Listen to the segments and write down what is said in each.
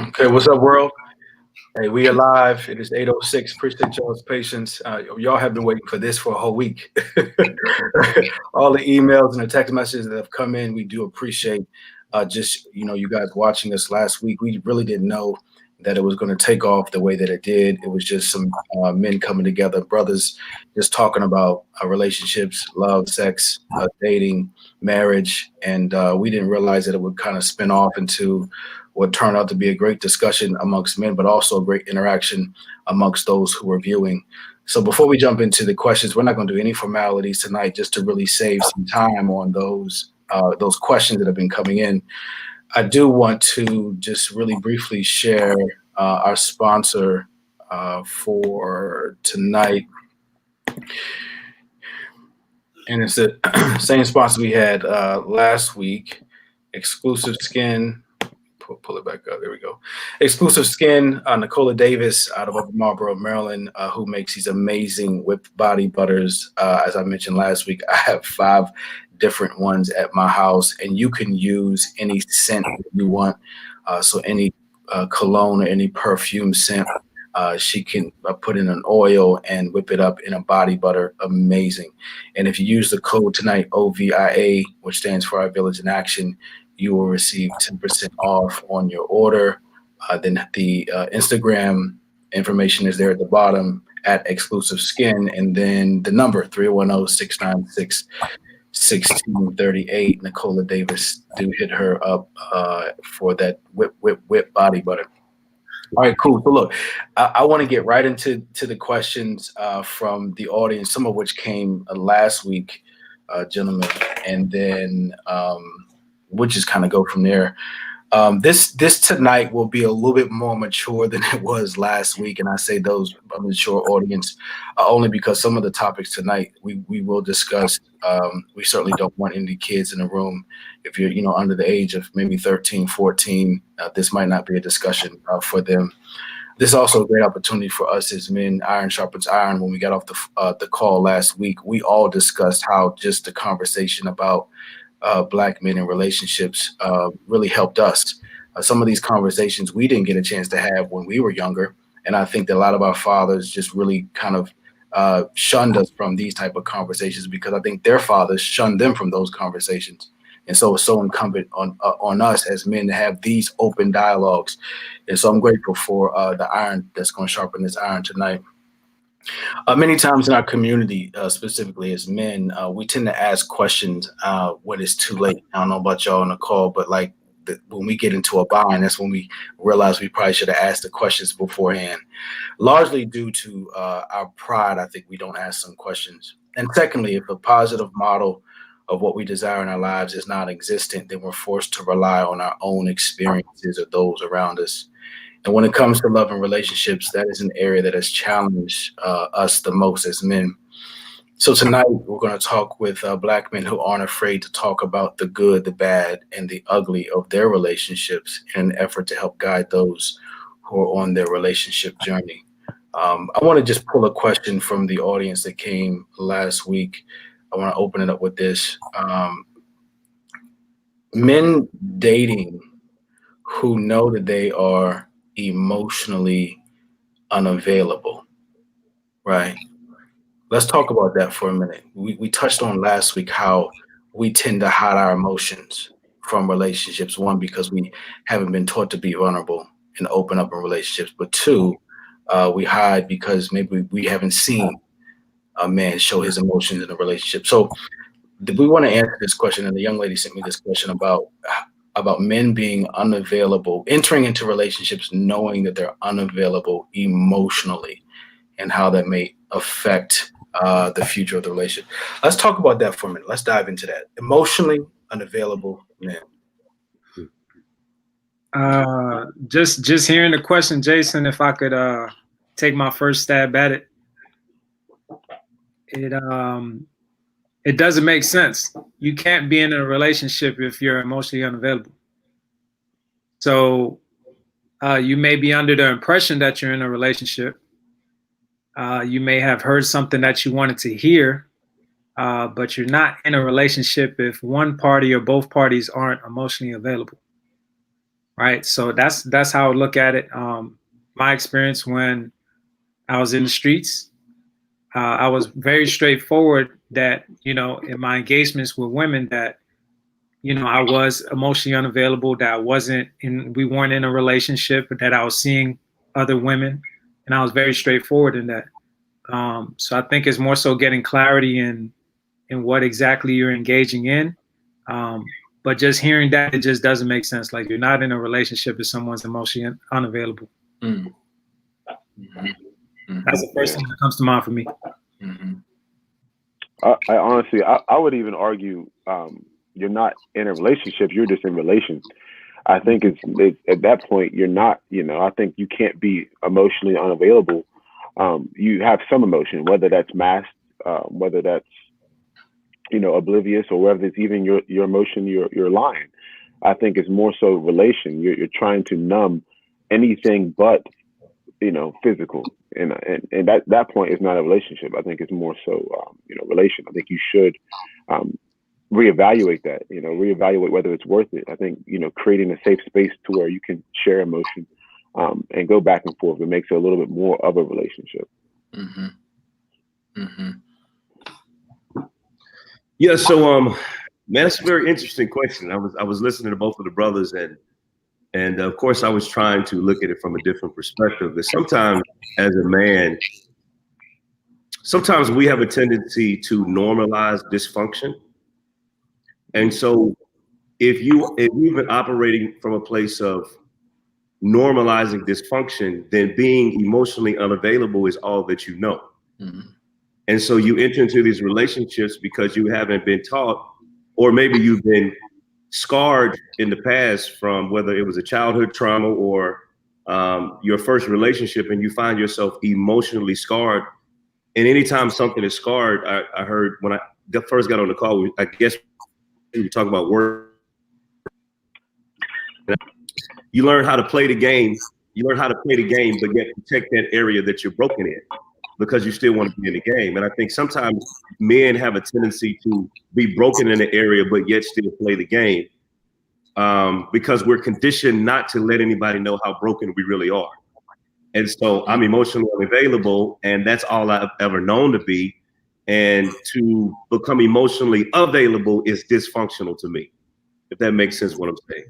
Okay, what's up, world? Hey, we are live. It is 8:06. Appreciate y'all's patience. Y'all have been waiting for this for a whole week. All the emails and the text messages that have come in, we do appreciate. Just you guys watching us last week. We really didn't know that it was going to take off the way that it did. It was just some men coming together, brothers, just talking about relationships, love, sex, dating, marriage, and we didn't realize that it would kind of spin off into what turned out to be a great discussion amongst men, but also a great interaction amongst those who are viewing. So before we jump into the questions, we're not going to do any formalities tonight, just to really save some time on those questions that have been coming in. I do want to just really briefly share our sponsor for tonight. And it's the same sponsor we had last week, Exclusive Skin. Pull it back up. There we go. Exclusive Skin, Nicola Davis out of Upper Marlboro, Maryland, who makes these amazing whipped body butters. As I mentioned last week, I have 5 different ones at my house, and you can use any scent that you want. So any cologne or any perfume scent, she can put in an oil and whip it up in a body butter. Amazing. And if you use the code tonight, OVIA, which stands for Our Village in Action, you will receive 10% off on your order. Then the Instagram information is there at the bottom at Exclusive Skin, and then the number 310-696-1638. Nicola Davis, do hit her up for that whip body butter. All right, cool. So look, I want to get right into the questions from the audience, some of which came last week, gentlemen, and then we'll just kind of go from there. This tonight will be a little bit more mature than it was last week, and I say those a mature audience only because some of the topics tonight we will discuss. We certainly don't want any kids in the room. If you're under the age of maybe 13, 14, this might not be a discussion for them. This is also a great opportunity for us as men. Iron sharpens iron. When we got off the call last week, we all discussed how just the conversation about Black men in relationships really helped us. Some of these conversations we didn't get a chance to have when we were younger, and I think that a lot of our fathers just really kind of shunned us from these type of conversations because I think their fathers shunned them from those conversations. And so it's so incumbent on us as men to have these open dialogues. And so I'm grateful for the iron that's going to sharpen this iron tonight. Many times in our community, specifically as men, we tend to ask questions when it's too late. I don't know about y'all on the call, but when we get into a bind, that's when we realize we probably should have asked the questions beforehand. Largely due to our pride, I think we don't ask some questions. And secondly, if a positive model of what we desire in our lives is not existent, then we're forced to rely on our own experiences or those around us. And when it comes to love and relationships, that is an area that has challenged us the most as men. So tonight, we're going to talk with Black men who aren't afraid to talk about the good, the bad, and the ugly of their relationships in an effort to help guide those who are on their relationship journey. I want to just pull a question from the audience that came last week. I want to open it up with this. Men dating who know that they are emotionally unavailable, right? Let's talk about that for a minute. We touched on last week how we tend to hide our emotions from relationships. One, because we haven't been taught to be vulnerable and open up in relationships. But two, we hide because maybe we haven't seen a man show his emotions in a relationship. So we want to answer this question. And the young lady sent me this question about men being unavailable, entering into relationships knowing that they're unavailable emotionally, and how that may affect the future of the relationship. Let's talk about that for a minute. Let's dive into that. Emotionally unavailable men. Just hearing the question, Jason, if I could take my first stab at it. It doesn't make sense. You can't be in a relationship if you're emotionally unavailable. So you may be under the impression that you're in a relationship. You may have heard something that you wanted to hear, but you're not in a relationship if one party or both parties aren't emotionally available, right? So that's how I look at it. My experience when I was in the streets, I was very straightforward that, in my engagements with women that, I was emotionally unavailable, that we weren't in a relationship, but that I was seeing other women, and I was very straightforward in that. So I think it's more so getting clarity in what exactly you're engaging in. But just hearing that, it just doesn't make sense. Like, you're not in a relationship if someone's emotionally unavailable. Mm. Mm-hmm. Mm-hmm. That's the first thing that comes to mind for me. Mm-hmm. I honestly, I would even argue, you're not in a relationship, you're just in relation. I think it's at that point, you're not, I think you can't be emotionally unavailable. You have some emotion, whether that's masked, whether that's, oblivious, or whether it's even your emotion, you're lying. I think it's more so relation. You're trying to numb anything but, physical. And that point is not a relationship. I think it's more so, relation. I think you should, reevaluate that, reevaluate whether it's worth it. I think, creating a safe space to where you can share emotion, and go back and forth, it makes it a little bit more of a relationship. Mm-hmm. Mm-hmm. Yeah. So, man, that's a very interesting question. I was listening to both of the brothers, and of course I was trying to look at it from a different perspective. That sometimes as a man, sometimes we have a tendency to normalize dysfunction. And so if you've been operating from a place of normalizing dysfunction, then being emotionally unavailable is all that you know. Mm-hmm. And so you enter into these relationships because you haven't been taught, or maybe you've been scarred in the past from whether it was a childhood trauma or your first relationship, and you find yourself emotionally scarred. And anytime something is scarred, I heard when I first got on the call, I guess we were talking about work. You learn how to play the game. You learn how to play the game, but yet protect that area that you're broken in, because you still want to be in the game. And I think sometimes men have a tendency to be broken in the area, but yet still play the game, because we're conditioned not to let anybody know how broken we really are. And so I'm emotionally unavailable, and that's all I've ever known to be. And to become emotionally available is dysfunctional to me, if that makes sense what I'm saying.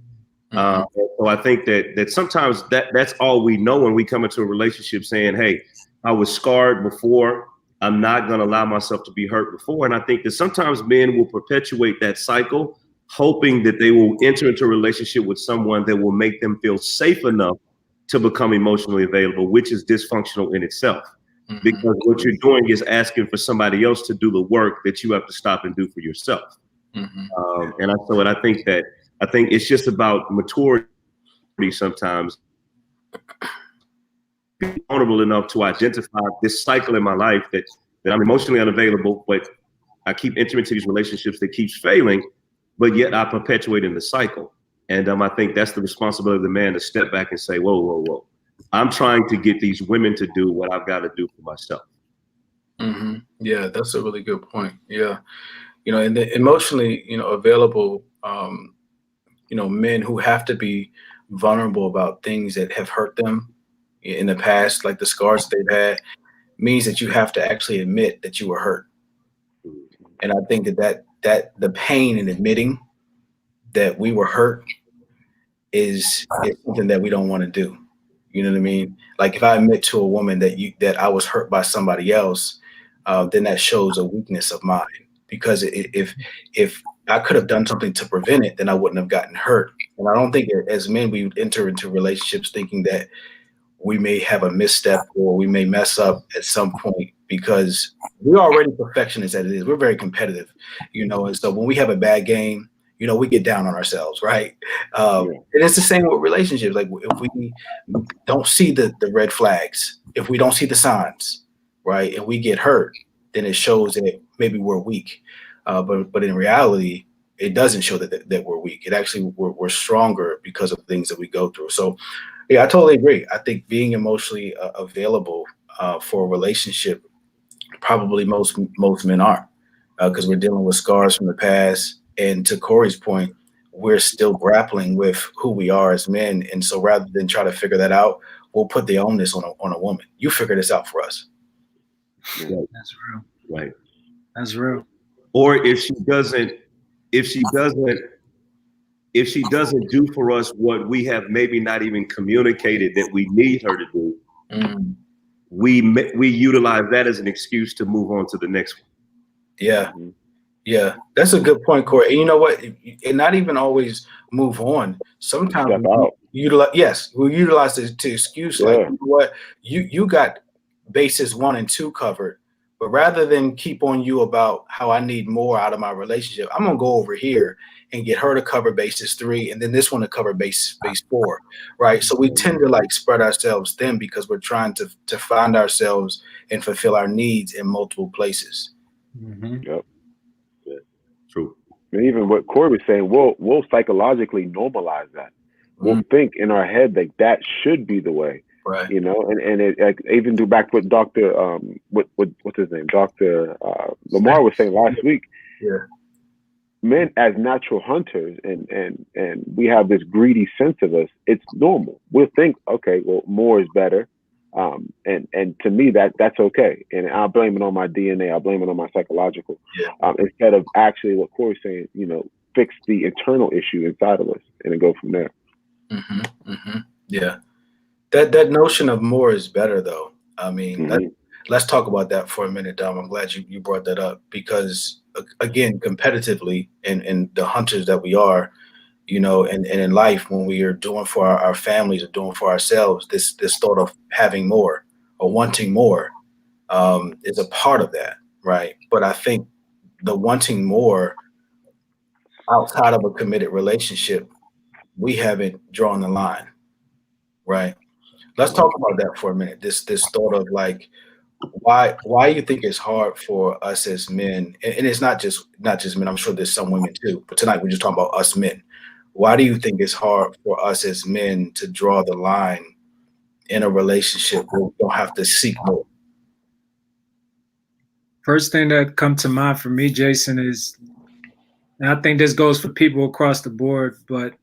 So I think that sometimes that's all we know when we come into a relationship, saying, hey, I was scarred before. I'm not going to allow myself to be hurt before. And I think that sometimes men will perpetuate that cycle, hoping that they will enter into a relationship with someone that will make them feel safe enough to become emotionally available, which is dysfunctional in itself. Mm-hmm. Because what you're doing is asking for somebody else to do the work that you have to stop and do for yourself. Mm-hmm. And I think it's just about maturity sometimes. Be vulnerable enough to identify this cycle in my life that I'm emotionally unavailable, but I keep entering into these relationships that keeps failing, but yet I perpetuate in the cycle. And I think that's the responsibility of the man to step back and say, whoa, whoa, whoa. I'm trying to get these women to do what I've got to do for myself. Mm-hmm. Yeah, that's a really good point. Yeah. And the emotionally, available, men who have to be vulnerable about things that have hurt them in the past, like the scars they've had, means that you have to actually admit that you were hurt. And I think that the pain in admitting that we were hurt is something that we don't want to do. You know what I mean? Like, if I admit to a woman that I was hurt by somebody else, then that shows a weakness of mine. Because if I could have done something to prevent it, then I wouldn't have gotten hurt. And I don't think as men we enter into relationships thinking that we may have a misstep or we may mess up at some point, because we're already perfectionists as it is. We're very competitive, and so when we have a bad game, we get down on ourselves, right? And it's the same with relationships. Like, if we don't see the red flags, if we don't see the signs, right, and we get hurt, then it shows that maybe we're weak. But in reality, it doesn't show that we're weak. It actually, we're stronger because of things that we go through. So, yeah, I totally agree. I think being emotionally available for a relationship, probably most men are. because we're dealing with scars from the past. And to Corey's point, we're still grappling with who we are as men. And so rather than try to figure that out, we'll put the onus on a woman. You figure this out for us. That's real. Right. That's real. Or if she doesn't do for us what we have maybe not even communicated that we need her to do, we utilize that as an excuse to move on to the next one. Yeah. Yeah, that's a good point, Corey. And you know what? And not even always move on. Sometimes we utilize this to excuse like, you know what, you got bases 1 and 2 covered, but rather than keep on you about how I need more out of my relationship, I'm gonna go over here and get her to cover bases 3, and then this one to cover base 4, right? So we tend to like spread ourselves thin because we're trying to find ourselves and fulfill our needs in multiple places. Yep. True. And even what Corey was saying, we'll psychologically normalize that. We'll think in our head that that should be the way, right? You know, and it even do back what Dr. What's his name, Dr. Lamar was saying last week. Yeah, men as natural hunters, and we have this greedy sense of us. It's normal. We'll think, okay, well, more is better. And to me, that's okay. And I'll blame it on my DNA. I'll blame it on my psychological, instead of actually what Corey's saying, you know, fix the internal issue inside of us and then go from there. Yeah. That notion of more is better though. I mean, let's talk about that for a minute, Dom. I'm glad you brought that up because again, competitively in the hunters that we are, you know, and in life, when we are doing for our families or doing for ourselves, this thought of having more or wanting more is a part of that, right? But I think the wanting more outside of a committed relationship, we haven't drawn the line, right? Let's talk about that for a minute. This thought of like, why you think it's hard for us as men, and it's not just men. I'm sure there's some women too, but tonight we're just talking about us men. Why do you think it's hard for us as men to draw the line in a relationship where we don't have to seek more? First thing that comes to mind for me, Jason, is, and I think this goes for people across the board, but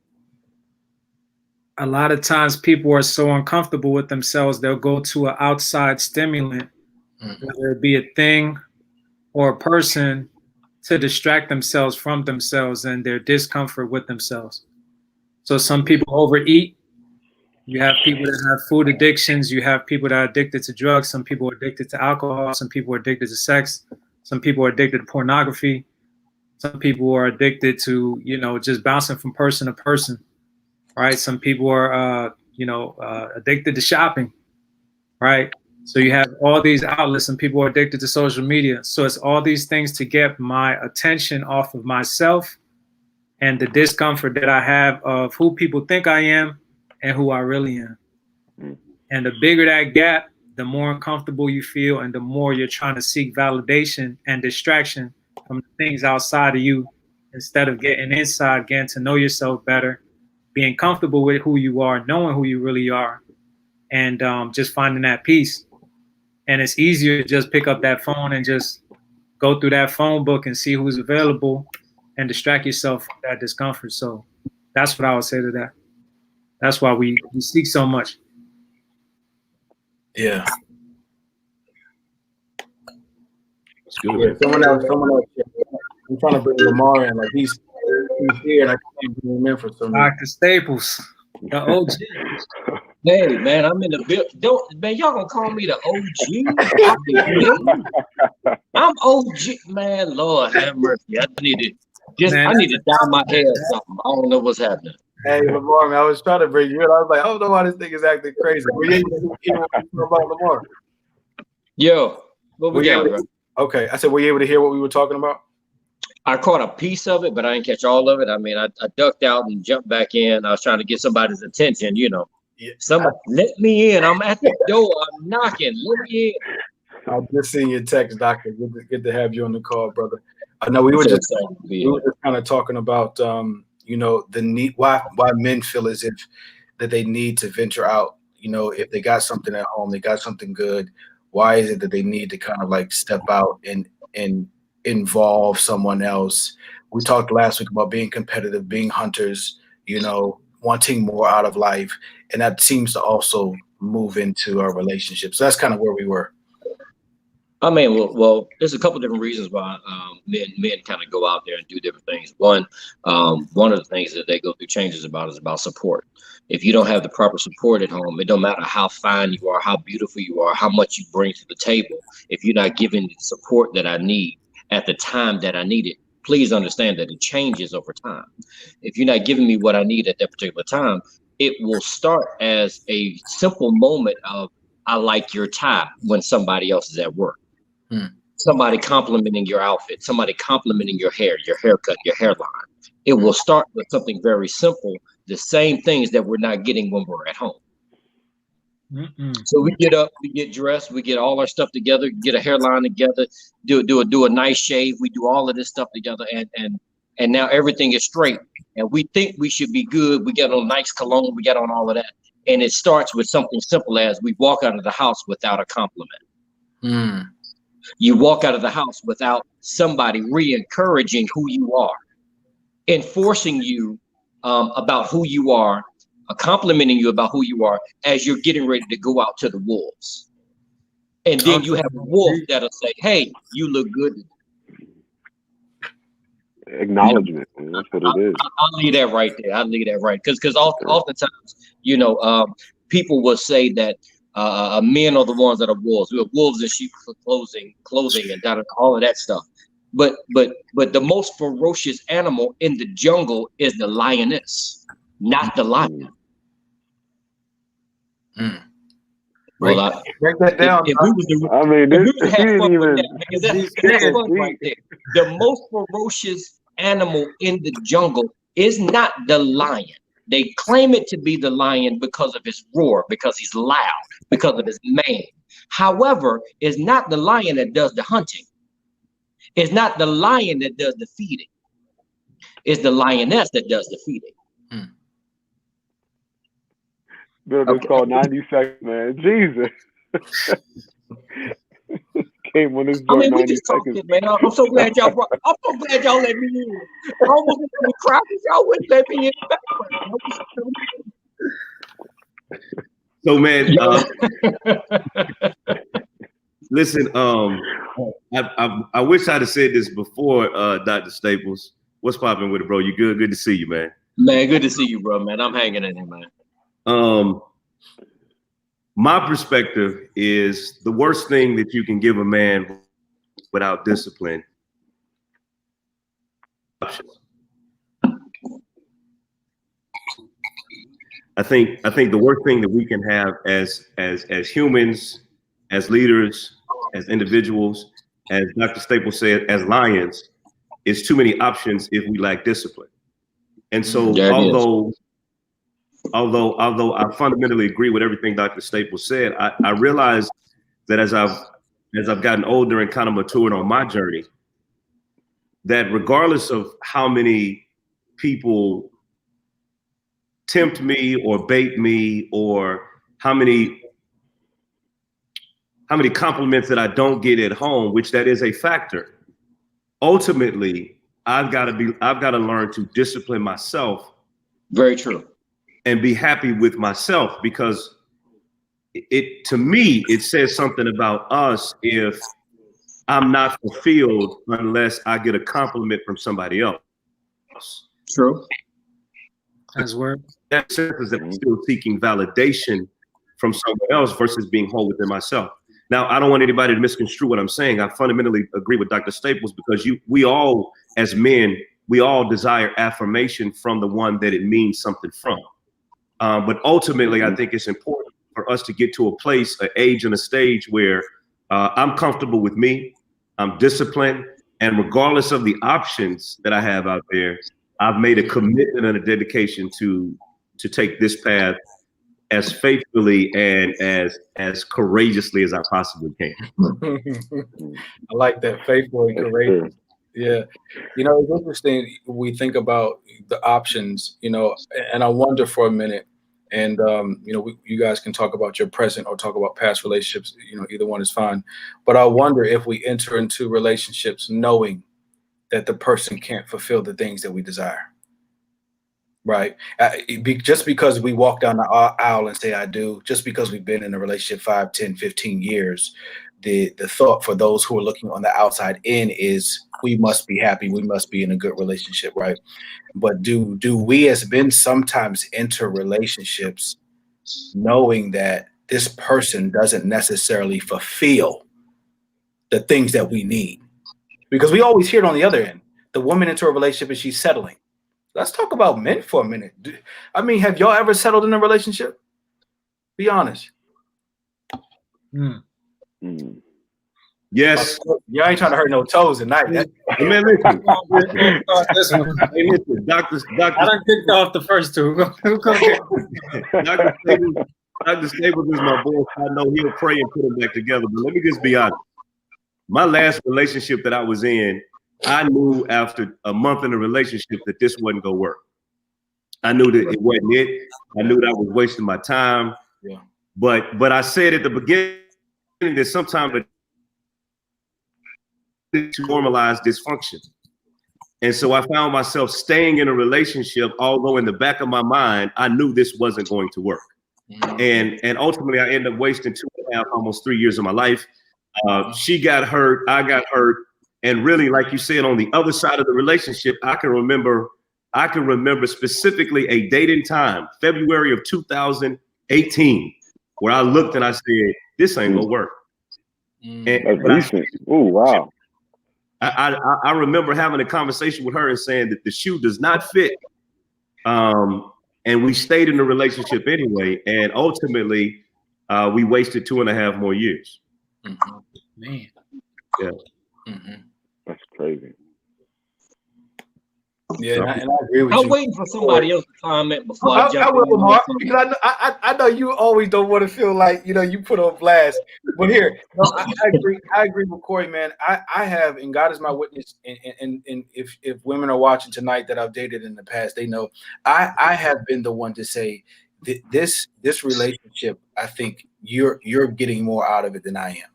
a lot of times people are so uncomfortable with themselves, they'll go to an outside stimulant, whether it be a thing or a person, to distract themselves from themselves and their discomfort with themselves. So some people overeat. You have people that have food addictions. You have people that are addicted to drugs. Some people are addicted to alcohol. Some people are addicted to sex. Some people are addicted to pornography. Some people are addicted to, you know, just bouncing from person to person, right? Some people are, addicted to shopping, right? So you have all these outlets, and people are addicted to social media. So it's all these things to get my attention off of myself and the discomfort that I have of who people think I am and who I really am. And the bigger that gap, the more uncomfortable you feel, and the more you're trying to seek validation and distraction from the things outside of you, instead of getting inside, getting to know yourself better, being comfortable with who you are, knowing who you really are, and just finding that peace. And it's easier to just pick up that phone and just go through that phone book and see who's available and distract yourself from that discomfort. So that's what I would say to that. That's why we seek so much. Yeah. That's good. Yeah, someone else. I'm trying to bring Lamar in. Like he's here, and I can't bring him in for some reason. Dr. Staples, the OG. Hey man, I'm in the building. Man, y'all gonna call me the OG? I'm OG, man. Lord have mercy. I need to dye my hair or something. I don't know what's happening. Hey Lamar, man, I was trying to bring you in. I was like, I don't know why this thing is acting crazy. Were you able to hear what we were about Lamar? Yo, what we got, bro? Okay, I said, were you able to hear what we were talking about? I caught a piece of it, but I didn't catch all of it. I mean, I ducked out and jumped back in. I was trying to get somebody's attention, you know. Yeah. Somebody, let me in. I'm at the door. I'm knocking. Let me in. I'm just seeing your text, Doctor. Good to have you on the call, brother. I know we were just kind of talking about, the need, why men feel as if that they need to venture out. You know, if they got something at home, they got something good. Why is it that they need to kind of like step out and involve someone else. We talked last week about being competitive, being hunters, wanting more out of life. And that seems to also move into our relationships. So that's kind of where we were. I mean, well, there's a couple different reasons why men kind of go out there and do different things. One of the things that they go through changes about is about support. If you don't have the proper support at home, it don't matter how fine you are, how beautiful you are, how much you bring to the table. If you're not giving the support that I need at the time that I need it, please understand that it changes over time. If you're not giving me what I need at that particular time, it will start as a simple moment of, I like your tie when somebody else is at work. Somebody complimenting your outfit, somebody complimenting your hair, your haircut, your hairline. It will start with something very simple, the same things that we're not getting when we're at home. So we get up, we get dressed, we get all our stuff together, get a hairline together, do a nice shave. We do all of this stuff together, and now everything is straight. And we think we should be good. We get on nice cologne, we get on all of that. And it starts with something simple as we walk out of the house without a compliment. You walk out of the house without somebody re-encouraging who you are, enforcing you about who you are, complimenting you about who you are as you're getting ready to go out to the wolves. And then you have a wolf that'll say, hey, you look good. Acknowledgement. That's what it is. I'll leave that right there. I'll leave that right. Because oftentimes, people will say that men are the ones that are wolves. We're wolves in sheep clothing and all of that stuff. But the most ferocious animal in the jungle is the lioness, not the lion. Well, break that down. If we was to, I mean, if we this was to have fun with even. that, because that's fun right there. The most ferocious animal in the jungle is not the lion. They claim it to be the lion because of his roar, because he's loud, because of his mane. However, it's not the lion that does the hunting. It's not the lion that does the feeding. It's the lioness that does the feeding. Dude, it's called 90 seconds, man. Jesus. Came on this joint, I mean, we 90 just talked seconds. it, man. I'm so glad y'all brought. I'm so glad y'all let me in. I almost went to the crowd because y'all wouldn't let me in the background. So, man, listen. I wish I'd have said this before, Dr. Staples. What's popping with it, bro? You good? Good to see you, man. Man, good to see you, bro. Man, I'm hanging in there, man. My perspective is the worst thing that you can give a man without discipline. I think the worst thing that we can have as humans, as leaders, as individuals, as Dr. Staples said, as lions, is too many options if we lack discipline. And so, although I fundamentally agree with everything Dr. Staples said, I realize that as I've gotten older and kind of matured on my journey, that regardless of how many people tempt me or bait me, or how many compliments that I don't get at home, which that is a factor, ultimately I've got to learn to discipline myself. Very true. And be happy with myself, because to me, it says something about us if I'm not fulfilled unless I get a compliment from somebody else. True. That's word. That says that I'm still seeking validation from someone else versus being whole within myself. Now, I don't want anybody to misconstrue what I'm saying. I fundamentally agree with Dr. Staples, because we all, as men, we all desire affirmation from the one that it means something from. But ultimately, I think it's important for us to get to a place, an age, and a stage where I'm comfortable with me, I'm disciplined, and regardless of the options that I have out there, I've made a commitment and a dedication to take this path as faithfully and as courageously as I possibly can. I like that, faithful and courageous. Yeah. It's interesting. We think about the options, and I wonder for a minute, And you know, you guys can talk about your present or talk about past relationships. You know, either one is fine. But I wonder if we enter into relationships knowing that the person can't fulfill the things that we desire. Right. Just because we walk down the aisle and say I do, just because we've been in a relationship 5, 10, 15 years, the thought for those who are looking on the outside in is we must be happy, we must be in a good relationship, right? But do we as men sometimes enter relationships knowing that this person doesn't necessarily fulfill the things that we need? Because we always hear it on the other end. The woman into a relationship and she's settling. Let's talk about men for a minute. I mean, have y'all ever settled in a relationship? Be honest. Yes. Y'all ain't trying to hurt no toes tonight. Man, listen. Hey, listen, Doctor. I done kicked off the first two. Dr. Staples is my boy. I know he'll pray and put them back together. But let me just be honest. My last relationship that I was in, I knew after a month in a relationship that this wasn't gonna work. I knew that it wasn't it. I knew that I was wasting my time. Yeah. But I said at the beginning that sometimes to normalize dysfunction. And so I found myself staying in a relationship, although in the back of my mind, I knew this wasn't going to work. And ultimately I ended up wasting 2.5, almost 3 years of my life. She got hurt, I got hurt. And really, like you said, on the other side of the relationship, I can remember specifically a date and time, February of 2018, where I looked and I said, this ain't gonna work. That's recent. Oh, wow. I remember having a conversation with her and saying that the shoe does not fit. And we stayed in the relationship anyway. And ultimately, we wasted 2.5 more years. Man. Yeah. That's crazy. Yeah, and I agree with you. I'm waiting for somebody else to comment before I jump I will, in. Mark, because I know you always don't want to feel like, you know, you put on blast. But here, no, I agree with Corey, man. I have, and God is my witness, and if women are watching tonight that I've dated in the past, they know I have been the one to say this relationship, I think you're getting more out of it than I am.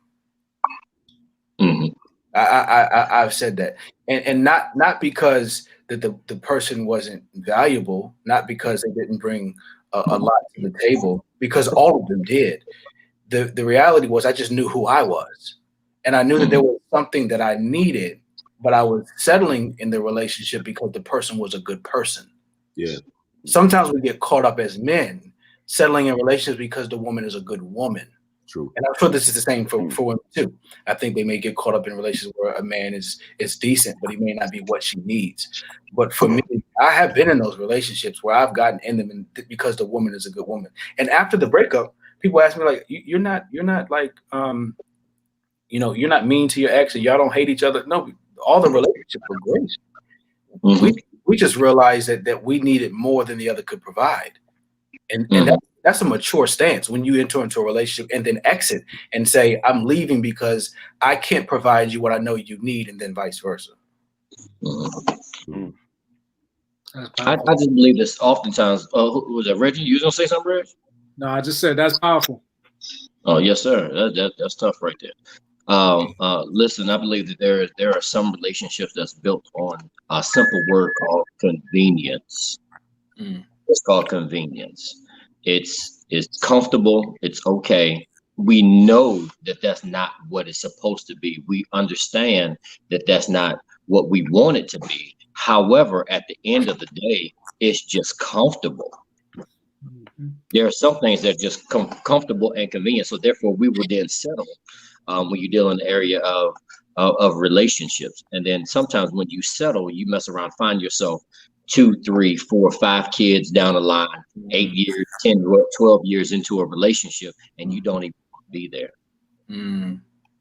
I've said that, and not because that the person wasn't valuable, not because they didn't bring a lot to the table, because all of them did. The reality was I just knew who I was, and I knew that there was something that I needed, but I was settling in the relationship because the person was a good person. Yeah. Sometimes we get caught up as men settling in relationships because the woman is a good woman. True. And I'm sure this is the same for women too. I think they may get caught up in relationships where a man is decent, but he may not be what she needs. But for me, I have been in those relationships where I've gotten in them because the woman is a good woman. And after the breakup, people ask me like, you're not like, you know, you're not mean to your ex and y'all don't hate each other. No, all the relationships were great. We just realized that we needed more than the other could provide. And that's a mature stance when you enter into a relationship and then exit and say, I'm leaving because I can't provide you what I know you need, and then vice versa. I just believe this oftentimes. Was it Reggie? You was gonna say something, Reg? No, I just said that's powerful. Oh, yes, sir. That's tough right there. Listen, I believe that there are some relationships that's built on a simple word called convenience. It's called convenience. It's comfortable. It's okay. We know that that's not what it's supposed to be. We understand that that's not what we want it to be. However, at the end of the day, it's just comfortable. There are some things that are just comfortable and convenient. So therefore, we will then settle when you deal in the area of relationships. And then sometimes when you settle, you mess around, find yourself 2, 3, 4, 5 kids down the line, 8 years, 10, 12 years into a relationship, and you don't even be there.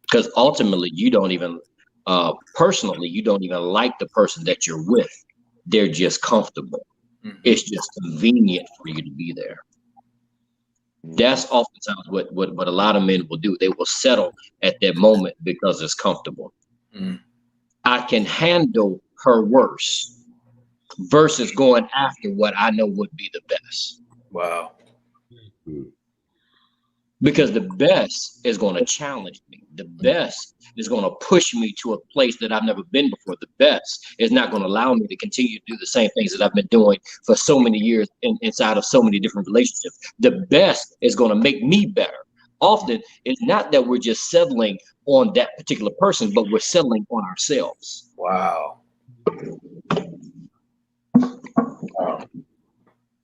Because ultimately, you don't even, personally, you don't even like the person that you're with. They're just comfortable. It's just convenient for you to be there. That's oftentimes what a lot of men will do. They will settle at that moment because it's comfortable. I can handle her worse versus going after what I know would be the best. Wow. Mm. Because the best is going to challenge me. The best is going to push me to a place that I've never been before. The best is not going to allow me to continue to do the same things that I've been doing for so many years inside of so many different relationships. The best is going to make me better. Often, it's not that we're just settling on that particular person, but we're settling on ourselves. Wow.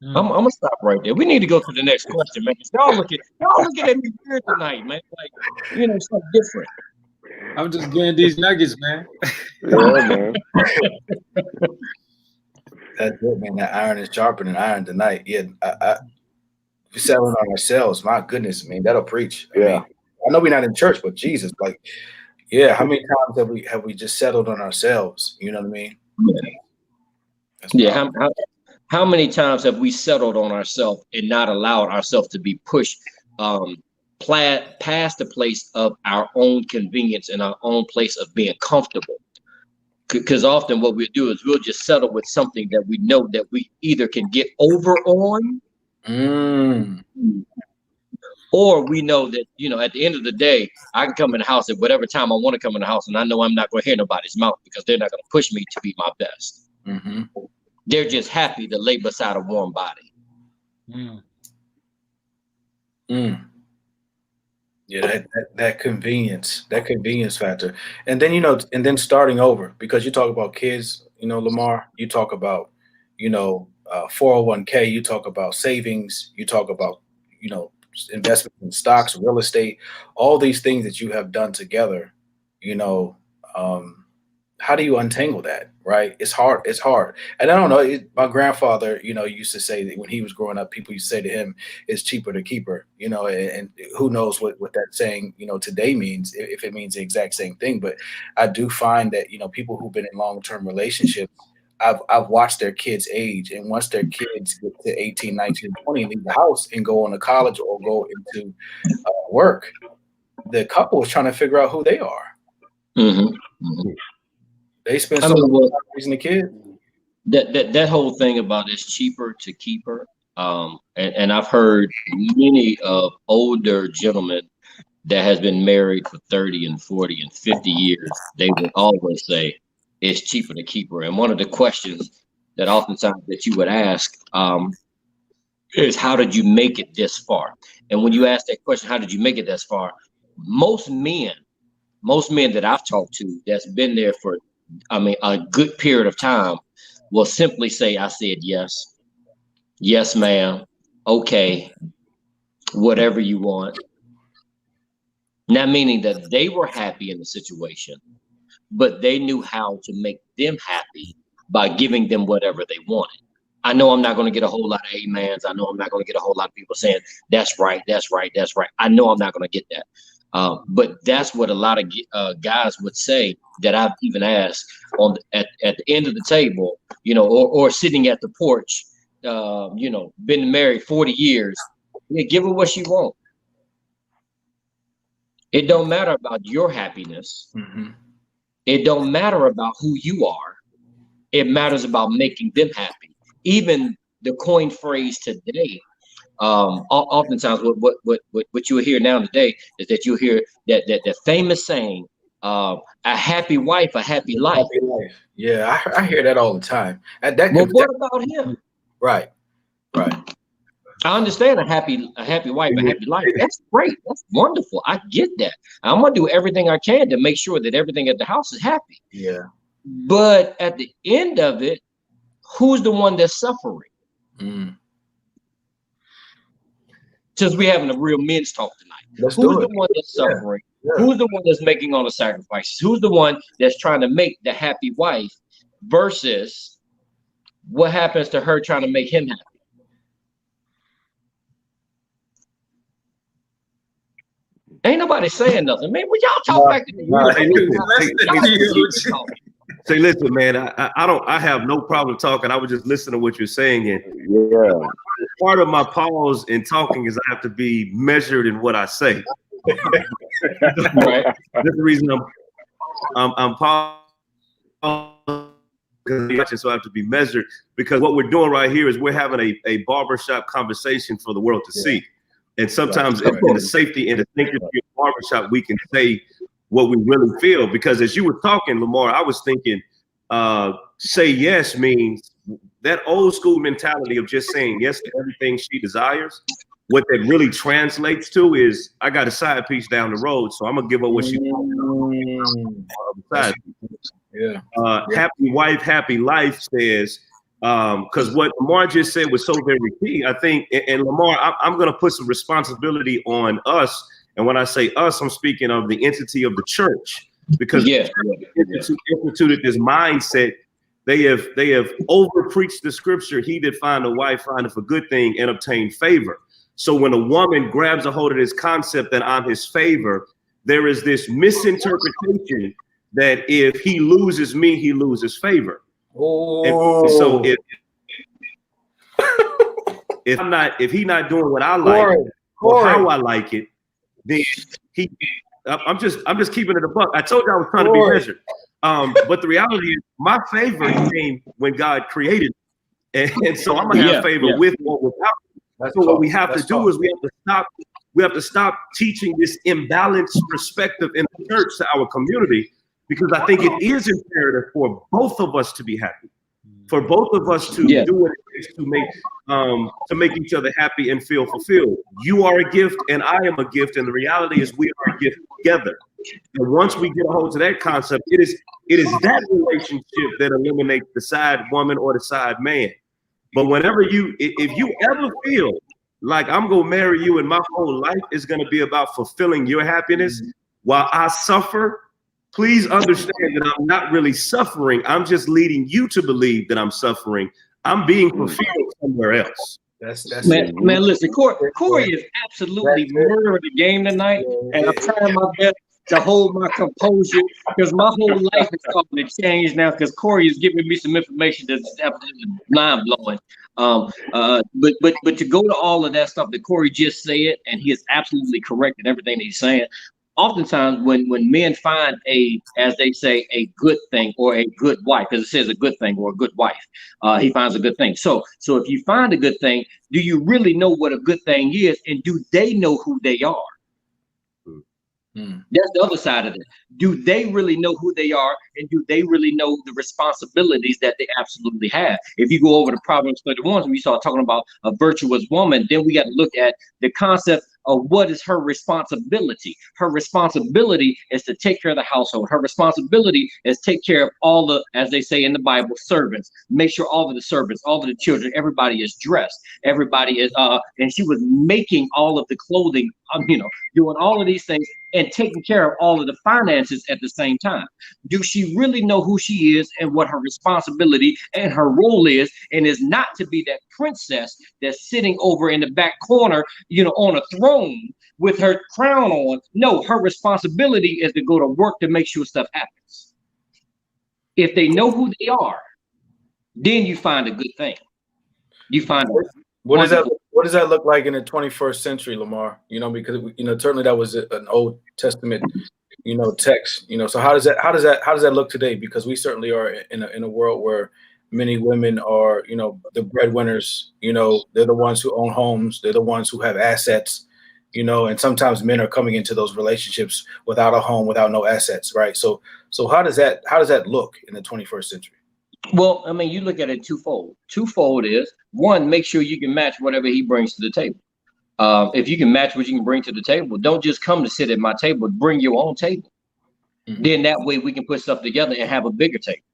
I'm gonna stop right there. We need to go to the next question, man. Y'all looking at me weird tonight, man. Like, something different. I'm just getting these nuggets, man. Yeah, man. That's it, man. That iron is sharpening iron tonight. Yeah, we settling on ourselves. My goodness, man, that'll preach. I mean, I know we're not in church, but Jesus, like, yeah, how many times have we just settled on ourselves? You know what I mean? Yeah. How many times have we settled on ourselves and not allowed ourselves to be pushed past the place of our own convenience and our own place of being comfortable? Because often what we'll do is we'll just settle with something that we know that we either can get over on, or we know that, at the end of the day, I can come in the house at whatever time I want to come in the house, and I know I'm not going to hear nobody's mouth because they're not going to push me to be my best. Mm-hmm. They're just happy to lay beside a warm body. Yeah, that convenience factor. And then, and then starting over, because you talk about kids, Lamar, you talk about, 401k, you talk about savings, you talk about, investment in stocks, real estate, all these things that you have done together, how do you untangle that? Right? It's hard. And I don't know. My grandfather, used to say that when he was growing up, people used to say to him, "It's cheaper to keep her." And who knows what that saying, today means, if it means the exact same thing. But I do find that, people who've been in long-term relationships, I've watched their kids age, and once their kids get to 18, 19, 20, leave the house and go on to college or go into work, the couple is trying to figure out who they are. Mm-hmm. Mm-hmm. They spend so much time raising the kid. That whole thing about it's cheaper to keep her. And I've heard many of older gentlemen that has been married for 30 and 40 and 50 years. They would always say it's cheaper to keep her. And one of the questions that oftentimes that you would ask is, how did you make it this far? And when you ask that question, how did you make it this far? Most men that I've talked to that's been there for a good period of time will simply say, I said yes. Yes, ma'am. Okay. Whatever you want. Not meaning that they were happy in the situation, but they knew how to make them happy by giving them whatever they wanted. I know I'm not going to get a whole lot of amens. I know I'm not going to get a whole lot of people saying, that's right, that's right, that's right. I know I'm not going to get that. But that's what a lot of guys would say that I've even asked at the end of the table, or sitting at the porch, been married 40 years. Yeah, give her what she wants. It don't matter about your happiness. Mm-hmm. It don't matter about who you are. It matters about making them happy. Even the coined phrase today, oftentimes what you hear now today is that you hear that the famous saying, a happy wife, a happy life. Happy life. Yeah, I hear that all the time. What about him? Right. I understand a happy wife, a happy life. That's great. That's wonderful. I get that. I'm gonna do everything I can to make sure that everything at the house is happy. Yeah. But at the end of it, who's the one that's suffering? Since we're having a real men's talk tonight, who's the one that's suffering? Yeah. Who's the one that's making all the sacrifices? Who's the one that's trying to make the happy wife versus what happens to her trying to make him happy? Ain't nobody saying nothing, man. When y'all talk back to me, say, listen, man. I have no problem talking. I was just listening to what you're saying, and part of my pause in talking is I have to be measured in what I say. Right. That's the reason I'm pausing, so I have to be measured, because what we're doing right here is we're having a barbershop conversation for the world to see. And sometimes Right. in the safety and the sanctity of the barbershop, we can say what we really feel. Because as you were talking, Lamar, I was thinking, say yes means that old school mentality of just saying yes to everything she desires. What that really translates to is, I got a side piece down the road, so I'm gonna give her what she wants. Yeah. Happy wife, happy life says, because what Lamar just said was so very key. I think, and Lamar, I'm gonna put some responsibility on us. And when I say us, I'm speaking of the entity of the church, because instituted this mindset. They have over preached the scripture. He that find a wife findeth a good thing and obtain favor. So when a woman grabs a hold of this concept that I'm his favor, there is this misinterpretation that if he loses me, he loses favor. Oh. And so if he's not doing what I like or how I like it, then I'm just keeping it a buck. I told you I was trying to be measured. But the reality is, my favor came when God created me. And so I'm gonna have favor with or without. So what we have to do is we have to stop teaching this imbalanced perspective in the church to our community, because I think it is imperative for both of us to be happy, for both of us to do what it takes to make each other happy and feel fulfilled. You are a gift and I am a gift, and the reality is we are a gift together. And once we get a hold of that concept, it is that relationship that eliminates the side woman or the side man. But if you ever feel like I'm gonna marry you and my whole life is gonna be about fulfilling your happiness while I suffer, please understand that I'm not really suffering. I'm just leading you to believe that I'm suffering. I'm being fulfilled somewhere else. That's man, listen, Corey is absolutely murdering the game tonight, and I'm trying my best to hold my composure, because my whole life is starting to change now, because Corey is giving me some information that's absolutely mind blowing. But to go to all of that stuff that Corey just said, and he is absolutely correct in everything that he's saying. Oftentimes when men find as they say, a good thing or a good wife, because it says a good thing or a good wife, he finds a good thing. So if you find a good thing, do you really know what a good thing is, and do they know who they are? That's the other side of it. Do they really know who they are, and do they really know the responsibilities that they absolutely have? If you go over to Proverbs 31, when we start talking about a virtuous woman, then we got to look at the concept of what is her responsibility. Her responsibility is to take care of the household. Her responsibility is take care of all the, as they say in the Bible, servants. Make sure all of the servants, all of the children, everybody is dressed. Everybody is, and she was making all of the clothing, doing all of these things and taking care of all of the finances at the same time. Do she really know who she is and what her responsibility and her role is, and is not to be that princess that's sitting over in the back corner, on a throne with her crown on? No, her responsibility is to go to work to make sure stuff happens. If they know who they are, then you find a good thing. You find what does that look like in the 21st century, Lamar? Because certainly that was an Old Testament, text. So how does that look today? Because we certainly are in a world where many women are, the breadwinners. They're the ones who own homes. They're the ones who have assets. And sometimes men are coming into those relationships without a home, without no assets, right? So how does that look in the 21st century? Well, you look at it twofold. Twofold is, one, make sure you can match whatever he brings to the table. If you can match what you can bring to the table, don't just come to sit at my table, bring your own table. Mm-hmm. Then that way we can put stuff together and have a bigger table.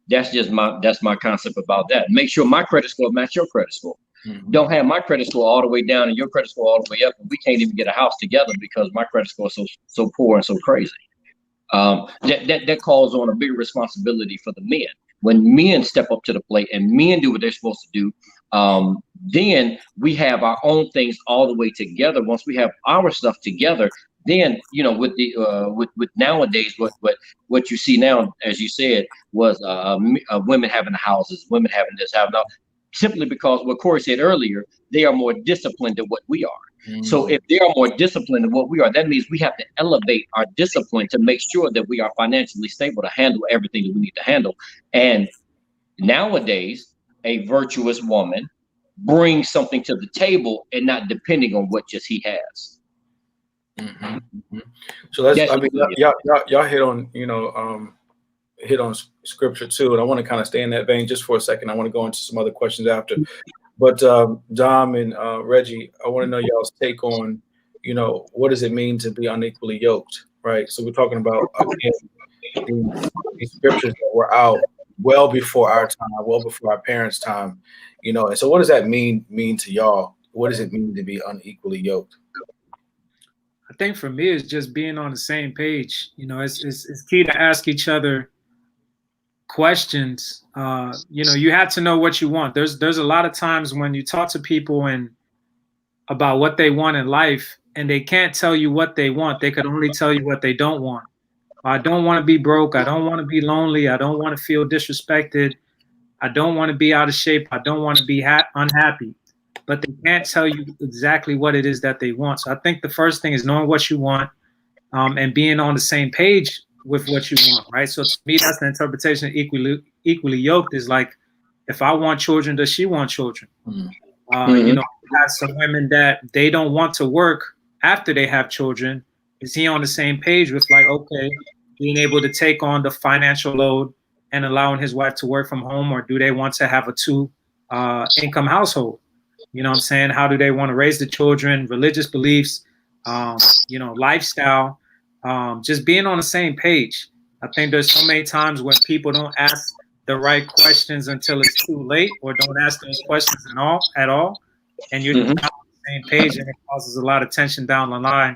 That's my concept about that. Make sure my credit score match your credit score. Mm-hmm. Don't have my credit score all the way down and your credit score all the way up, and we can't even get a house together because my credit score is so poor and so crazy. That calls on a bigger responsibility for the men. When men step up to the plate and men do what they're supposed to do, then we have our own things all the way together. Once we have our stuff together, then with nowadays what you see now, as you said, was women having houses, women having this, having that, simply because what Corey said earlier, they are more disciplined than what we are. Mm-hmm. So if they are more disciplined than what we are, that means we have to elevate our discipline to make sure that we are financially stable to handle everything that we need to handle. And nowadays, a virtuous woman bring something to the table and not depending on what just he has. Mm-hmm. Mm-hmm. So let's, Yes, I mean, y'all hit on, hit on scripture too. And I want to kind of stay in that vein just for a second. I want to go into some other questions after. But Dom and Reggie, I want to know y'all's take on, what does it mean to be unequally yoked, right? So we're talking about, again, these scriptures that were out well before our time, well before our parents' time, and so what does that mean to y'all? What does it mean to be unequally yoked? I think for me, it's just being on the same page. It's key to ask each other questions. You have to know what you want. There's a lot of times when you talk to people and about what they want in life, and they can't tell you what they want. They could only tell you what they don't want. I don't want to be broke. I don't want to be lonely. I don't want to feel disrespected. I don't want to be out of shape. I don't want to be unhappy. But they can't tell you exactly what it is that they want. So I think the first thing is knowing what you want, and being on the same page with what you want, right? So to me, that's the interpretation of equally yoked is like, if I want children, does she want children? You have some women that they don't want to work after they have children. Is he on the same page with like, okay, being able to take on the financial load and allowing his wife to work from home, or do they want to have a two income household? You know what I'm saying? How do they want to raise the children, religious beliefs, lifestyle, just being on the same page. I think there's so many times when people don't ask the right questions until it's too late, or don't ask those questions at all. And you're not on the same page, and it causes a lot of tension down the line.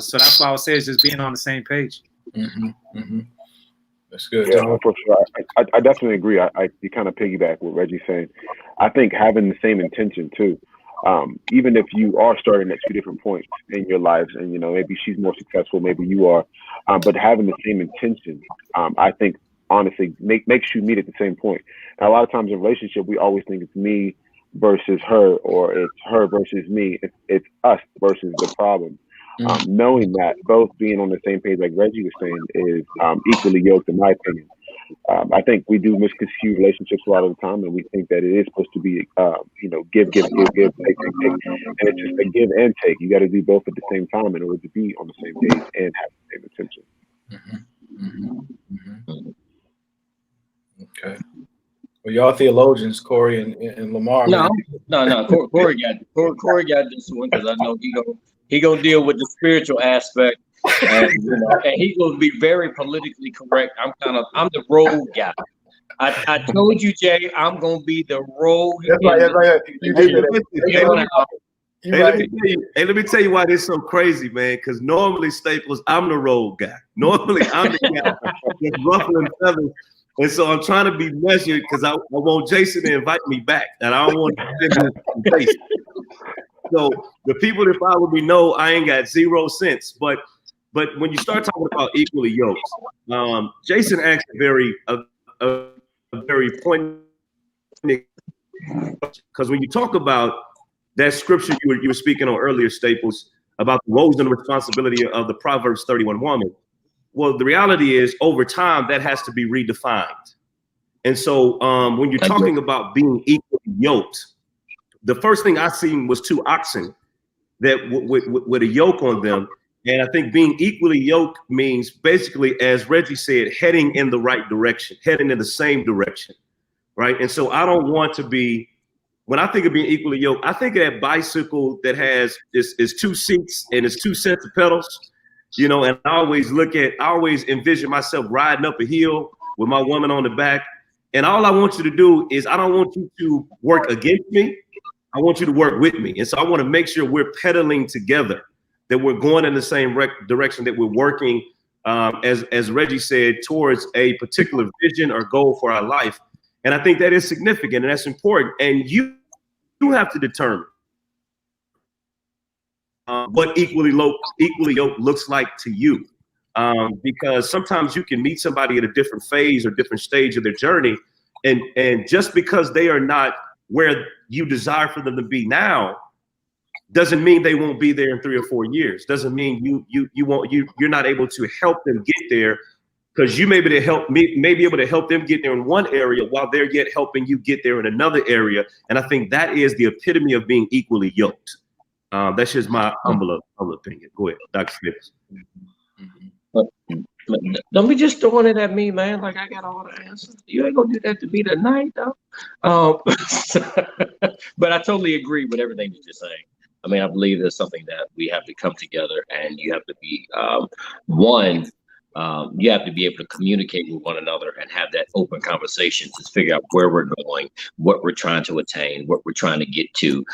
So that's why I would say is just being on the same page. Mm-hmm. Mm-hmm. That's good. Yeah, for sure. I definitely agree. You kind of piggyback what Reggie's saying. I think having the same intention too. Even if you are starting at two different points in your lives, and maybe she's more successful, maybe you are, but having the same intention, I think honestly makes you meet at the same point. And a lot of times in a relationship, we always think it's me versus her, or it's her versus me. It's us versus the problem. Knowing that both being on the same page, like Reggie was saying, is equally yoked, in my opinion. I think we do misconstrue relationships a lot of the time, and we think that it is supposed to be, give, take, and it's just a give and take. You got to do both at the same time in order to be on the same page and have the same intention. Mm-hmm. Mm-hmm. Mm-hmm. Okay. Well, y'all theologians, Corey and Lamar. No. Corey got this one because I know he gonna deal with the spiritual aspect, and he's gonna be very politically correct. I'm the road guy. I told you, Jay, I'm gonna be the road. That's right. You did that. Let me tell you why this is so crazy, man. Because normally, Staples, I'm the road guy. Normally, I'm the guy that's ruffling feathers. And so I'm trying to be measured because I want Jason to invite me back, and I don't want to face. So the people that follow me know I ain't got 0 cents. But when you start talking about equally yoked, Jason asked a very poignant, because when you talk about that scripture you were speaking on earlier, Staples, about the roles and the responsibility of the Proverbs 31 woman. Well, the reality is over time that has to be redefined. And so when you're talking about being equally yoked, the first thing I seen was 2 oxen that with a yoke on them. And I think being equally yoked means basically, as Reggie said, heading in the right direction, heading in the same direction, right? And so I don't want to be, when I think of being equally yoked, I think of that bicycle that has is 2 seats and it's 2 sets of pedals, and I always envision myself riding up a hill with my woman on the back. And all I want you to do is, I don't want you to work against me. I want you to work with me. And so I want to make sure we're pedaling together, that we're going in the same direction, that we're working, as Reggie said, towards a particular vision or goal for our life. And I think that is significant and that's important. And you have to determine what equally yoked looks like to you. Because sometimes you can meet somebody at a different phase or different stage of their journey. And just because they are not where you desire for them to be now, doesn't mean they won't be there in 3 or 4 years. Doesn't mean you're not able to help them get there because you may be able to help them get there in one area while they're yet helping you get there in another area. And I think that is the epitome of being equally yoked. That's just my humble opinion. Go ahead, Dr. Smith. Don't be just throwing it at me, man. Like I got all the answers. You ain't gonna do that to me tonight, though. But I totally agree with everything that you're saying. I mean, I believe there's something that we have to come together, and you have to be you have to be able to communicate with one another and have that open conversation to figure out where we're going, what we're trying to attain, what we're trying to get to.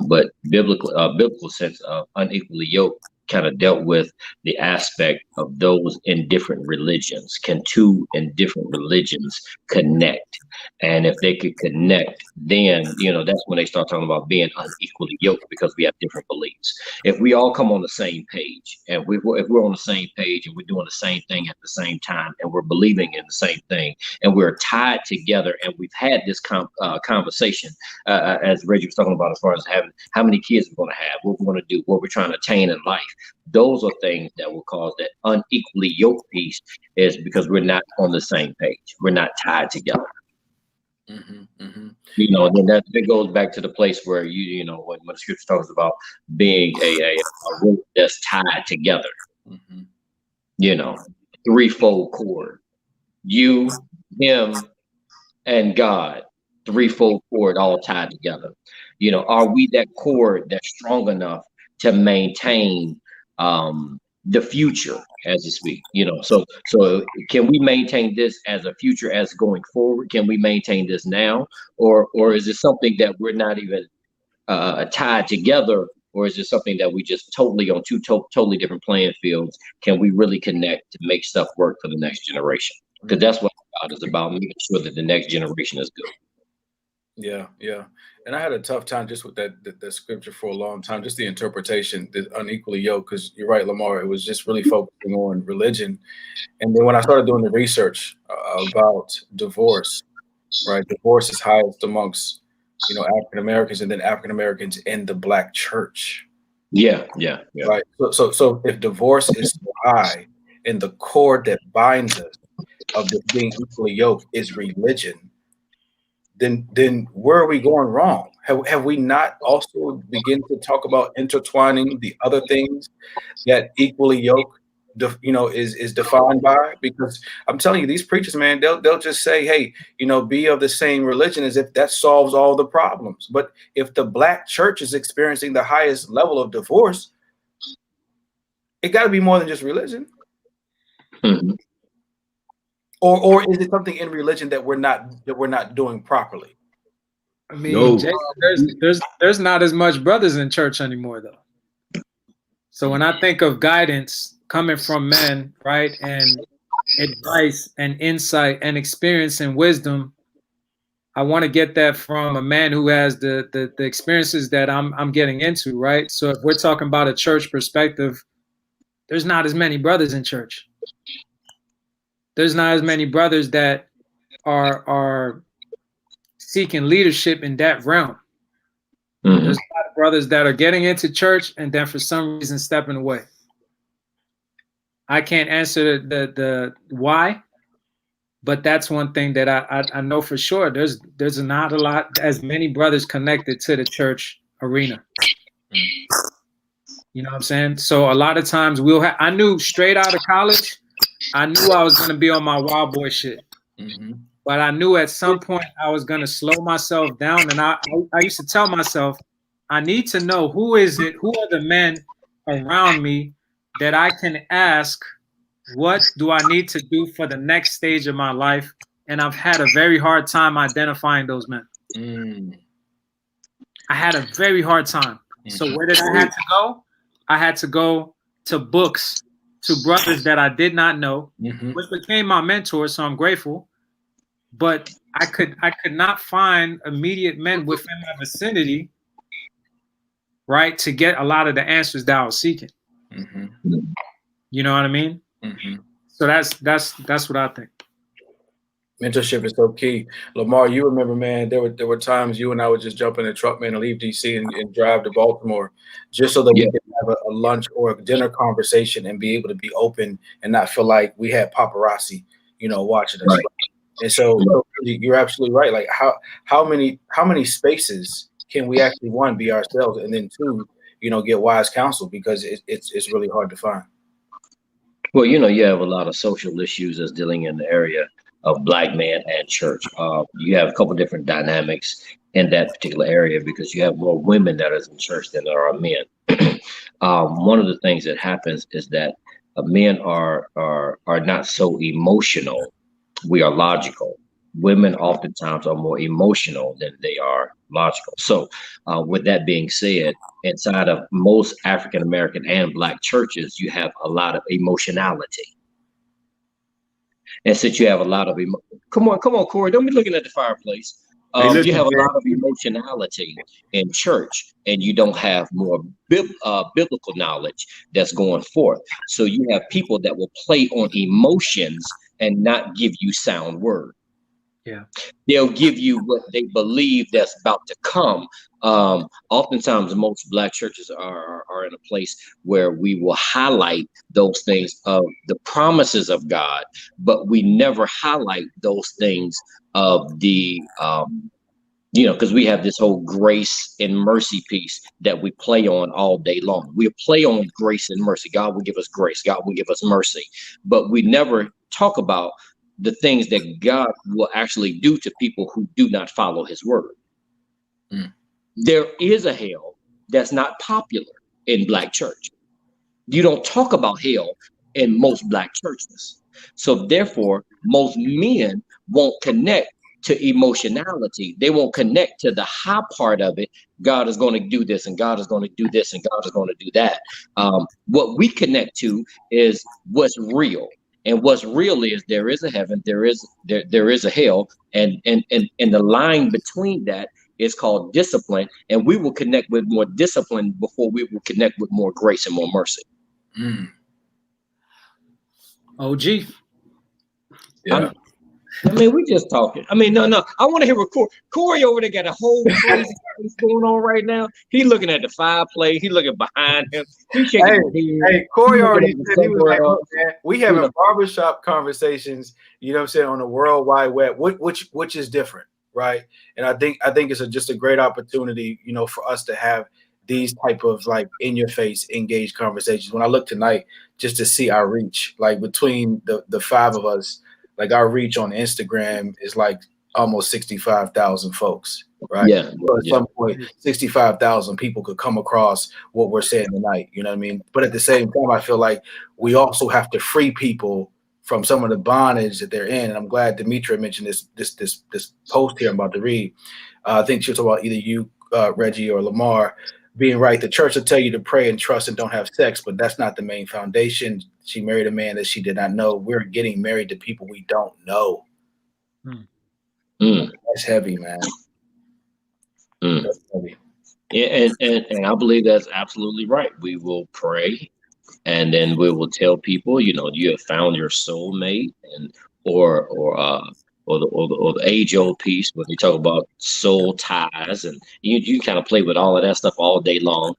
But biblical sense of unequally yoked kind of dealt with the aspect of those in different religions. Can two in different religions connect? And if they could connect, then, that's when they start talking about being unequally yoked, because we have different beliefs. If we all come on the same page, and if we're on the same page and we're doing the same thing at the same time, and we're believing in the same thing, and we're tied together, and we've had this conversation, as Reggie was talking about, as far as having how many kids we're going to have, what we're going to do, what we're trying to attain in life. Those are things that will cause that unequally yoked piece, is because we're not on the same page. We're not tied together. Then that goes back to the place where when the scripture talks about being a rope that's tied together, threefold cord, you, him, and God, threefold cord all tied together. Are we that cord that's strong enough to maintain the future, as you speak? So can we maintain this as a future, as going forward? Can we maintain this now, or is it something that we're not even tied together, or is it something that we just totally on two totally different playing fields? Can we really connect to make stuff work for the next generation? Because that's what God is about, making sure that the next generation is good. Yeah. And I had a tough time just with that scripture for a long time, just the interpretation, the unequally yoked, because you're right, Lamar, it was just really focusing on religion. And then when I started doing the research about divorce, right, divorce is highest amongst, African Americans, and then African Americans in the Black church. Yeah. Right. So if divorce is so high, and the cord that binds us of this being equally yoked is religion, then where are we going wrong? Have we not also begin to talk about intertwining the other things that equally yoked, is defined by? Because I'm telling you, these preachers, man, they'll just say, hey, be of the same religion, as if that solves all the problems. But if the Black church is experiencing the highest level of divorce, it got to be more than just religion. Or is it something in religion that we're not doing properly? I mean, Jason, there's not as much brothers in church anymore, though. So when I think of guidance coming from men, right, and advice and insight and experience and wisdom, I want to get that from a man who has the experiences that I'm getting into, right? So if we're talking about a church perspective, there's not as many brothers in church. There's not as many brothers that are seeking leadership in that realm. There's a lot of brothers that are getting into church and then for some reason stepping away. I can't answer the why, but that's one thing that I know for sure. There's not a lot as many brothers connected to the church arena. You know what I'm saying? So a lot of times I knew straight out of college, I knew I was going to be on my wild boy shit. But I knew at some point I was going to slow myself down. And I used to tell myself, I need to know who are the men around me that I can ask, what do I need to do for the next stage of my life? And I've had a very hard time identifying those men. I had a very hard time. So where did I have to go? I had to go to books, to brothers that I did not know, which became my mentors, so I'm grateful. But I could not find immediate men within my vicinity, right, to get a lot of the answers that I was seeking. You know what I mean? So that's what I think. Mentorship is so key. Lamar, you remember, man, there were times you and I would just jump in a truck, man, and leave DC and drive to Baltimore just so that we could have a lunch or a dinner conversation and be able to be open and not feel like we had paparazzi, watching us. Right. And so you're absolutely right. Like how many spaces can we actually, one, be ourselves, and then two, get wise counsel, because it's really hard to find. Well, you have a lot of social issues that's dealing in the area of Black man and church. You have a couple different dynamics in that particular area because you have more women that is in church than there are men. One of the things that happens is that men are not so emotional. We are logical. Women oftentimes are more emotional than they are logical. So with that being said, inside of most African American and Black churches, you have a lot of emotionality. And since you have a lot of come on, Corey, don't be looking at the fireplace. You have a lot of emotionality in church, and you don't have more biblical knowledge that's going forth. So you have people that will play on emotions and not give you sound word. Yeah, they'll give you what they believe that's about to come. Oftentimes, most Black churches are in a place where we will highlight those things of the promises of God, but we never highlight those things of the because we have this whole grace and mercy piece that we play on all day long. We play on grace and mercy. God will give us grace. God will give us mercy, but we never talk about the things that God will actually do to people who do not follow his word. There is a hell that's not popular in Black church. You don't talk about hell in most Black churches. So therefore, most men won't connect to emotionality. They won't connect to the high part of it. God is going to do this, and God is going to do this, and God is going to do that. What we connect to is what's real. And what's real is there is a heaven, there is a hell, and the line between that is called discipline. And we will connect with more discipline before we will connect with more grace and more mercy. OG. Yeah. I mean, we just talking. I mean, no. I want to hear what Corey over there got a whole crazy thing going on right now. He looking at the fireplace. He looking behind him. He shaking his head. Hey, Corey already said he was like, "Look, man, we having barbershop conversations, on the World Wide Web, which is different, right?" And I think it's just a great opportunity, for us to have these type of like in your face, engaged conversations. When I look tonight, just to see our reach, like between the five of us. Like our reach on Instagram is like almost 65,000 folks, right? Yeah. So at some point, 65,000 people could come across what we're saying tonight. You know what I mean? But at the same time, I feel like we also have to free people from some of the bondage that they're in. And I'm glad Demetra mentioned this post here I'm about to read. I think she was talking about either you, Reggie, or Lamar. Being right, the church will tell you to pray and trust and don't have sex, but that's not the main foundation. She married a man that she did not know. We're getting married to people we don't know. That's heavy, man. That's heavy. Yeah, and I believe that's absolutely right. We will pray, and then we will tell people, you have found your soulmate, and or the age-old piece when you talk about soul ties, and you kind of play with all of that stuff all day long.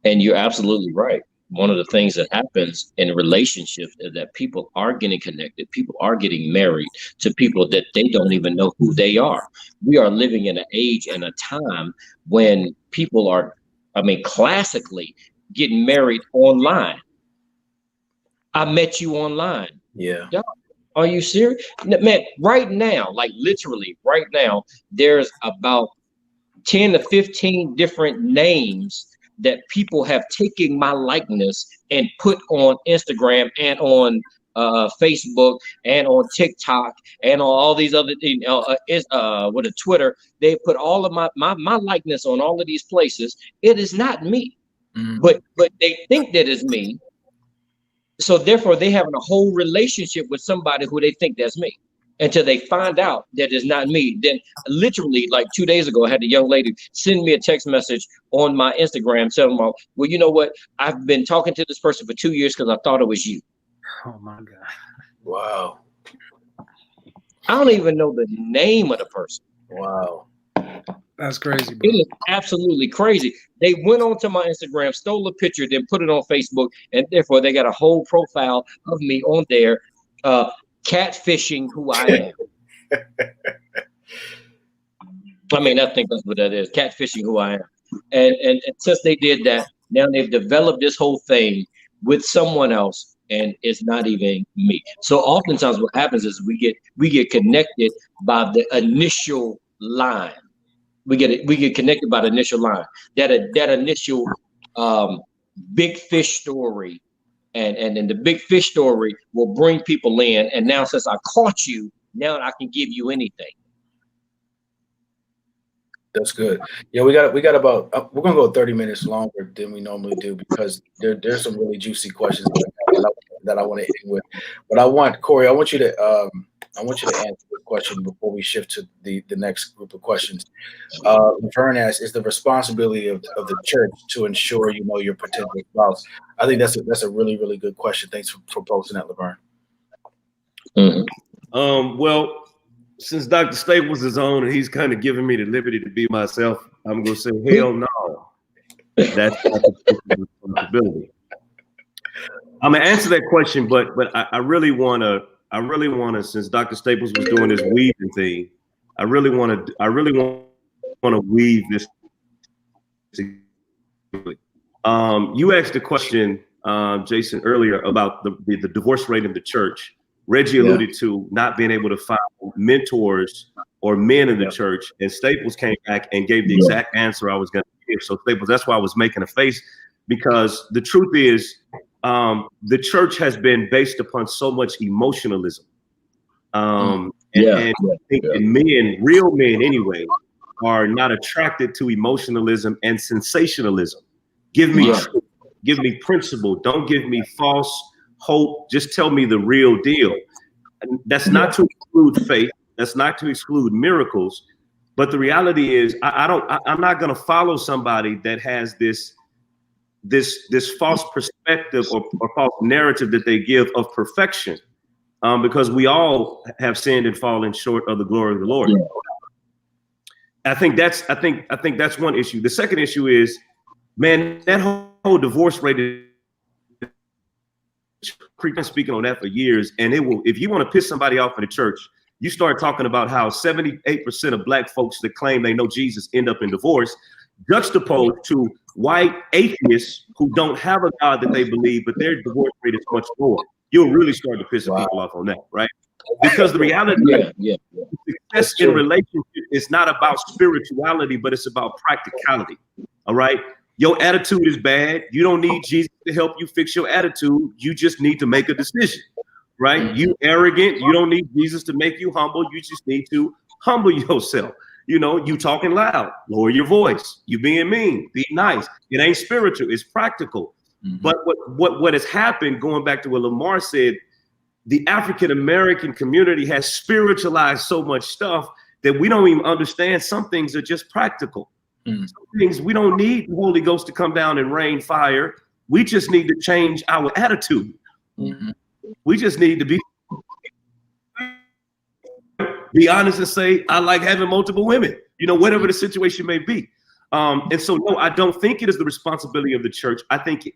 And you're absolutely right. One of the things that happens in relationships is that people are getting connected. People are getting married to people that they don't even know who they are. We are living in an age and a time when people are, classically getting married online. I met you online. Yeah. Are you serious? Man, right now, like literally right now, there's about 10 to 15 different names that people have taken my likeness and put on Instagram and on Facebook and on TikTok and on all these other with a Twitter. They put all of my likeness on all of these places. It is not me, but they think that is me. So therefore, they having a whole relationship with somebody who they think that's me until they find out that it's not me. Then literally like 2 days ago, I had a young lady send me a text message on my Instagram telling me, well, you know what? I've been talking to this person for 2 years because I thought it was you. Oh my God. Wow. I don't even know the name of the person. Wow. That's crazy, bro. It is absolutely crazy. They went onto my Instagram, stole a picture, then put it on Facebook, and therefore they got a whole profile of me on there, catfishing who I am. I mean, I think that's what that is, catfishing who I am. And since they did that, now they've developed this whole thing with someone else, and it's not even me. So oftentimes what happens is we get connected by the initial line. We get connected by the initial line. That initial big fish story, and then the big fish story will bring people in. And now since I caught you, now I can give you anything. That's good. Yeah, we got about we're gonna go 30 minutes longer than we normally do because there's some really juicy questions that I want to end with. But I want Corey, I want you to answer the question before we shift to the next group of questions. Laverne asks, is the responsibility of the church to ensure you know your potential spouse? I think that's a really, really good question. Thanks for posting that, Laverne. Mm-hmm. Well, since Dr. Staples is on and he's kind of giving me the liberty to be myself, I'm going to say, hell no. That's not the responsibility. I'm going to answer that question, but I really want to, since Dr. Staples was doing this weaving thing, I really want to weave this. You asked the question, Jason, earlier about the divorce rate in the church. Reggie alluded to not being able to find mentors or men in the church, and Staples came back and gave the exact answer I was going to give. So Staples, that's why I was making a face, because the truth is the church has been based upon so much emotionalism. And I think men, real men anyway, are not attracted to emotionalism and sensationalism. Give me truth, give me principle, don't give me false hope, just tell me the real deal. And that's not to exclude faith, that's not to exclude miracles, but the reality is I'm not going to follow somebody that has this false perspective or false narrative that they give of perfection, because we all have sinned and fallen short of the glory of the Lord. I think that's one issue. The second issue is, man, that whole divorce rate, I've been speaking on that for years, and it will, if you want to piss somebody off in the church, you start talking about how 78% of black folks that claim they know Jesus end up in divorce, juxtaposed to white atheists who don't have a God that they believe, but their divorce rate is much lower. You'll really start to piss people off on that, right? Because the reality is success in relationship is not about spirituality, but it's about practicality. All right. Your attitude is bad. You don't need Jesus to help you fix your attitude. You just need to make a decision, right? You arrogant. You don't need Jesus to make you humble. You just need to humble yourself. You know, you talking loud, lower your voice. You being mean, be nice. It ain't spiritual. It's practical. Mm-hmm. But what has happened, going back to what Lamar said, the African-American community has spiritualized so much stuff that we don't even understand. Some things are just practical. Some things we don't need the Holy Ghost to come down and rain fire. We just need to change our attitude. Mm-hmm. We just need to be honest and say, I like having multiple women, you know, whatever the situation may be. And so, no, I don't think it is the responsibility of the church. I think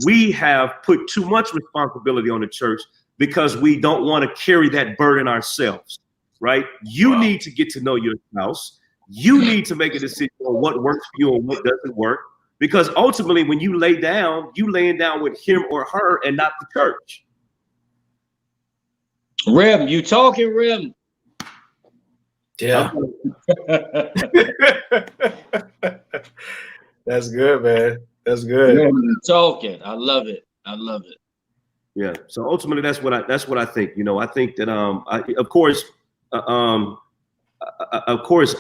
we have put too much responsibility on the church because we don't want to carry that burden ourselves, right? You need to get to know your spouse. You need to make a decision on what works for you and what doesn't work, because ultimately when you lay down, you laying down with him or her and not the church. Rem, you talking, Rem? Yeah. That's good, man. That's good. Rem, you talking. I love it. I love it. Yeah. So ultimately, that's what I think. You know, I think that of course,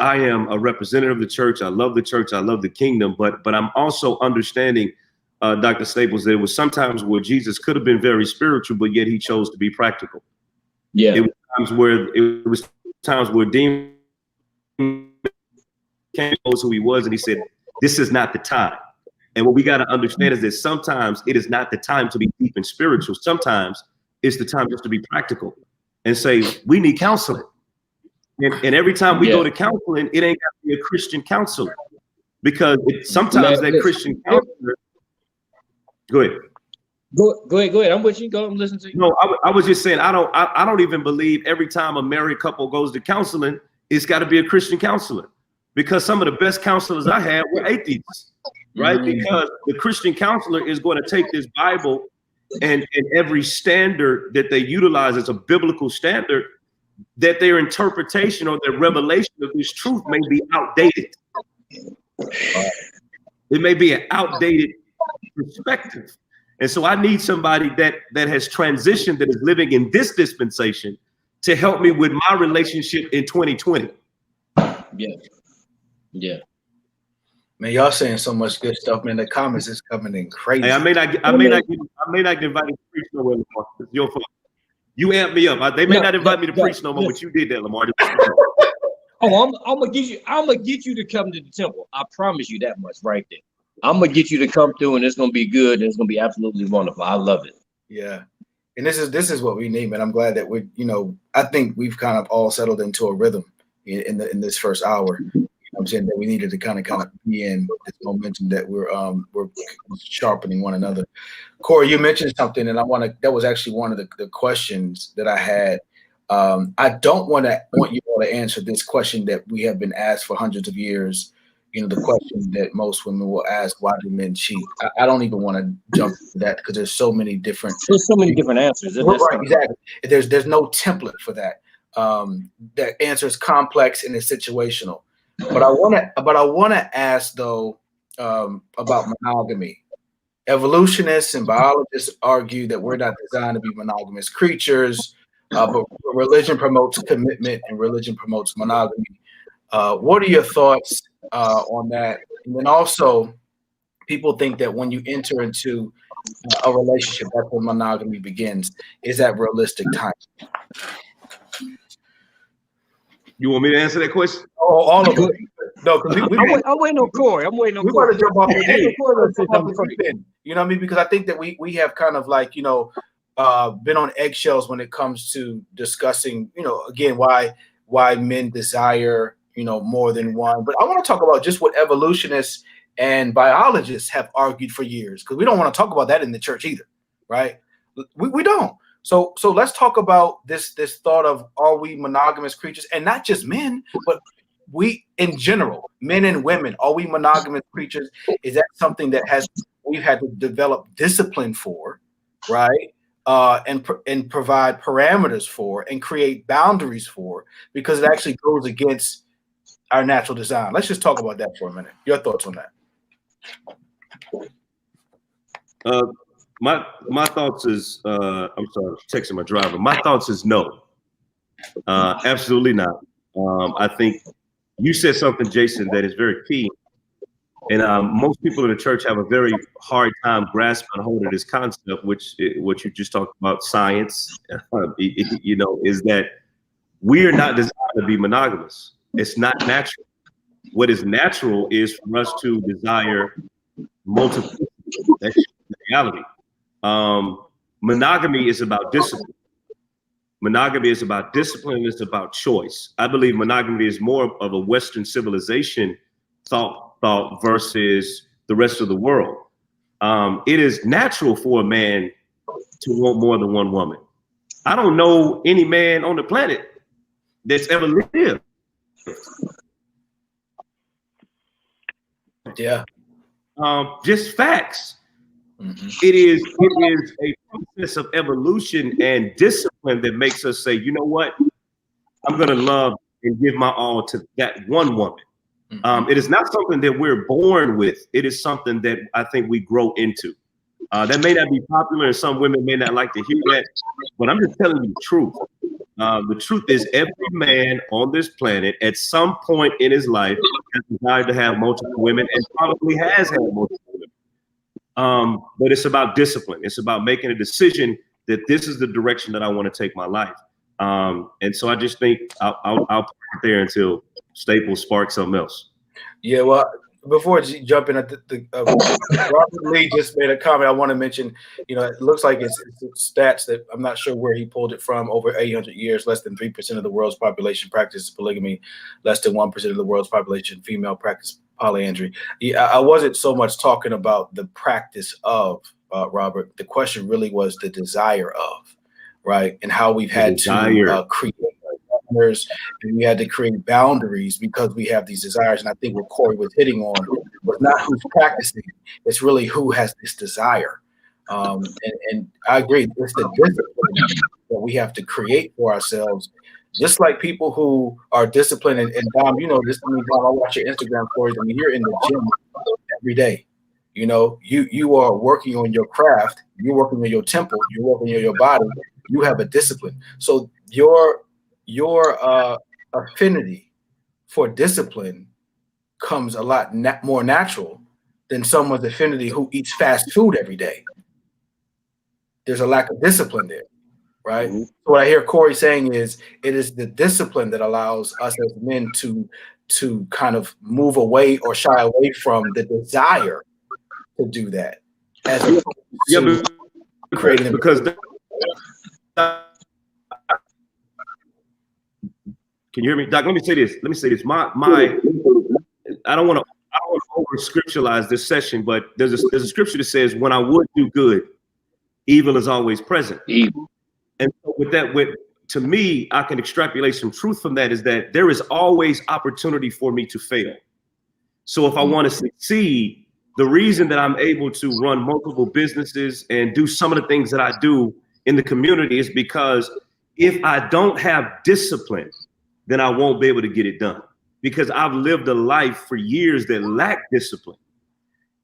I am a representative of the church. I love the church. I love the kingdom. But I'm also understanding, Dr. Staples, that it was sometimes where Jesus could have been very spiritual, but yet he chose to be practical. Yeah. It was times where Dean knows who he was, and he said, "This is not the time." And what we got to understand is that sometimes it is not the time to be deep and spiritual. Sometimes it's the time just to be practical. and say, we need counseling. And every time we go to counseling, it ain't got to be a Christian counselor, because sometimes that Christian counselor. Go ahead. Go ahead. I'm with you. I'm listening to you. No, I was just saying, I don't even believe every time a married couple goes to counseling, it's got to be a Christian counselor, because some of the best counselors I had were atheists, right? Because the Christian counselor is going to take this Bible and every standard that they utilize as a biblical standard, that their interpretation or their revelation of this truth may be outdated. It may be an outdated perspective. And so I need somebody that has transitioned, that is living in this dispensation, to help me with my relationship in 2020. Yeah. Man, y'all saying so much good stuff, man. The comments is coming in crazy. Hey, I may not get invited to preach nowhere, Lamar. It's your fault. You amped me up. They may not invite me to preach no more, but you did that, Lamar. Oh, I'm gonna get you to come to the temple. I promise you that much right there. I'm gonna get you to come through, and it's gonna be good, and it's gonna be absolutely wonderful. I love it. Yeah, and this is what we need, man. I'm glad that I think we've kind of all settled into a rhythm in this first hour. I'm saying that we needed to kind of be in this momentum that we're sharpening one another. Corey, you mentioned something, and that was actually one of the questions that I had. I don't want you all to answer this question that we have been asked for hundreds of years. The question that most women will ask: why do men cheat? I don't even want to jump into that, because there's so many different answers. Right, exactly. There's no template for that. That answer is complex and it's situational. But I want to ask though about monogamy. Evolutionists and biologists argue that we're not designed to be monogamous creatures, but religion promotes commitment and religion promotes monogamy. What are your thoughts on that? And then also, people think that when you enter into a relationship, that's when monogamy begins. Is that realistic time? You want me to answer that question? Oh, all of it. No, because I'm waiting on Corey. We're going to jump off the deep. You know what I mean? Because I think that we have kind of been on eggshells when it comes to discussing, again, why men desire, more than one. But I want to talk about just what evolutionists and biologists have argued for years, because we don't want to talk about that in the church either, right? We don't. So let's talk about this thought of, are we monogamous creatures? And not just men, but we in general, men and women, are we monogamous creatures? Is that something that we've had to develop discipline for, right? And provide parameters for and create boundaries for, because it actually goes against our natural design. Let's just talk about that for a minute. Your thoughts on that? My thoughts is, I'm sorry, texting my driver. My thoughts is no, absolutely not. I think you said something, Jason, that is very key. And most people in the church have a very hard time grasping hold of this concept, what you just talked about, science, is that we are not designed to be monogamous. It's not natural. What is natural is for us to desire multiplicity. That's the reality. Monogamy is about discipline. Monogamy is about discipline. It's about choice. I believe monogamy is more of a Western civilization thought versus the rest of the world. It is natural for a man to want more than one woman. I don't know any man on the planet that's ever lived. Yeah. Just facts. Mm-hmm. It is a process of evolution and discipline that makes us say, you know what? I'm going to love and give my all to that one woman. Mm-hmm. It is not something that we're born with. It is something that I think we grow into. That may not be popular, and some women may not like to hear that, but I'm just telling you the truth. The truth is, every man on this planet at some point in his life has desired to have multiple women and probably has had multiple women. But it's about discipline. It's about making a decision that this is the direction that I want to take my life. And so I just think I'll put it there until Staples sparks something else. Yeah, well, before you jump in, Robert Lee just made a comment. I want to mention, it looks like it's stats that I'm not sure where he pulled it from. Over 800 years, less than 3% of the world's population practices polygamy. Less than 1% of the world's population female practice polyandry. Yeah, I wasn't so much talking about the practice of, Robert. The question really was the desire of, right? And how we've had to create and we had to create boundaries because we have these desires. And I think what Corey was hitting on was not who's practicing, it's really who has this desire. And I agree, it's the discipline that we have to create for ourselves. Just like people who are disciplined, and Dom, this. I mean, Dom, I watch your Instagram stories. I mean, you're in the gym every day. You are working on your craft. You're working on your temple. You're working on your body. You have a discipline. So your affinity for discipline comes a lot more natural than someone's affinity who eats fast food every day. There's a lack of discipline there, right? Mm-hmm. So what I hear Corey saying is it is the discipline that allows us as men to kind of move away or shy away from the desire to do that. As creating because can you hear me, Doc? Let me say this. I don't want to over scripturalize this session, but there's a scripture that says, "When I would do good, evil is always present." Evil. And so to me, I can extrapolate some truth from that, is that there is always opportunity for me to fail. So if I want to succeed, the reason that I'm able to run multiple businesses and do some of the things that I do in the community is because if I don't have discipline, then I won't be able to get it done, because I've lived a life for years that lacked discipline.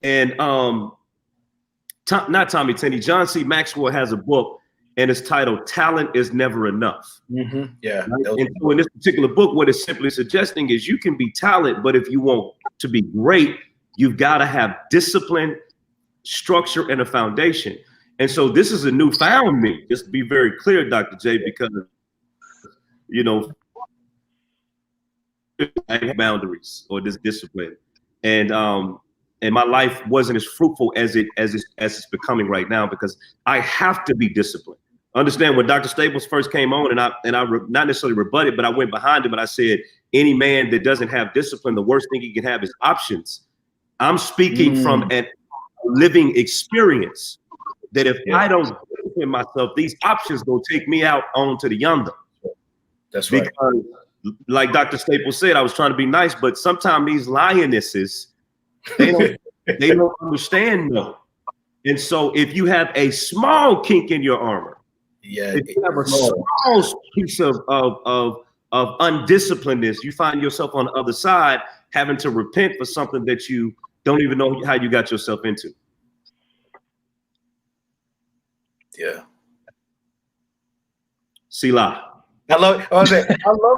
And not Tommy Tenney, John C. Maxwell has a book, and it's titled "Talent is Never Enough." Mm-hmm. Yeah. Right? And so in this particular book, what it's simply suggesting is you can be talented, but if you want to be great, you've got to have discipline, structure, and a foundation. And so this is a newfound me. Just to be very clear, Dr. J, because I have boundaries or this discipline, and my life wasn't as fruitful as it's becoming right now, because I have to be disciplined. Understand, when Dr. Staples first came on, and I not necessarily rebutted, but I went behind him and I said, any man that doesn't have discipline, the worst thing he can have is options. I'm speaking from a living experience that if I don't discipline myself, these options gonna take me out onto the yonder. That's right. Because, like Dr. Staples said, I was trying to be nice, but sometimes these lionesses, they don't understand no. And so if you have a small kink in your armor, if you have a small piece of undisciplinedness, you find yourself on the other side having to repent for something that you don't even know how you got yourself into. Yeah. Selah. I love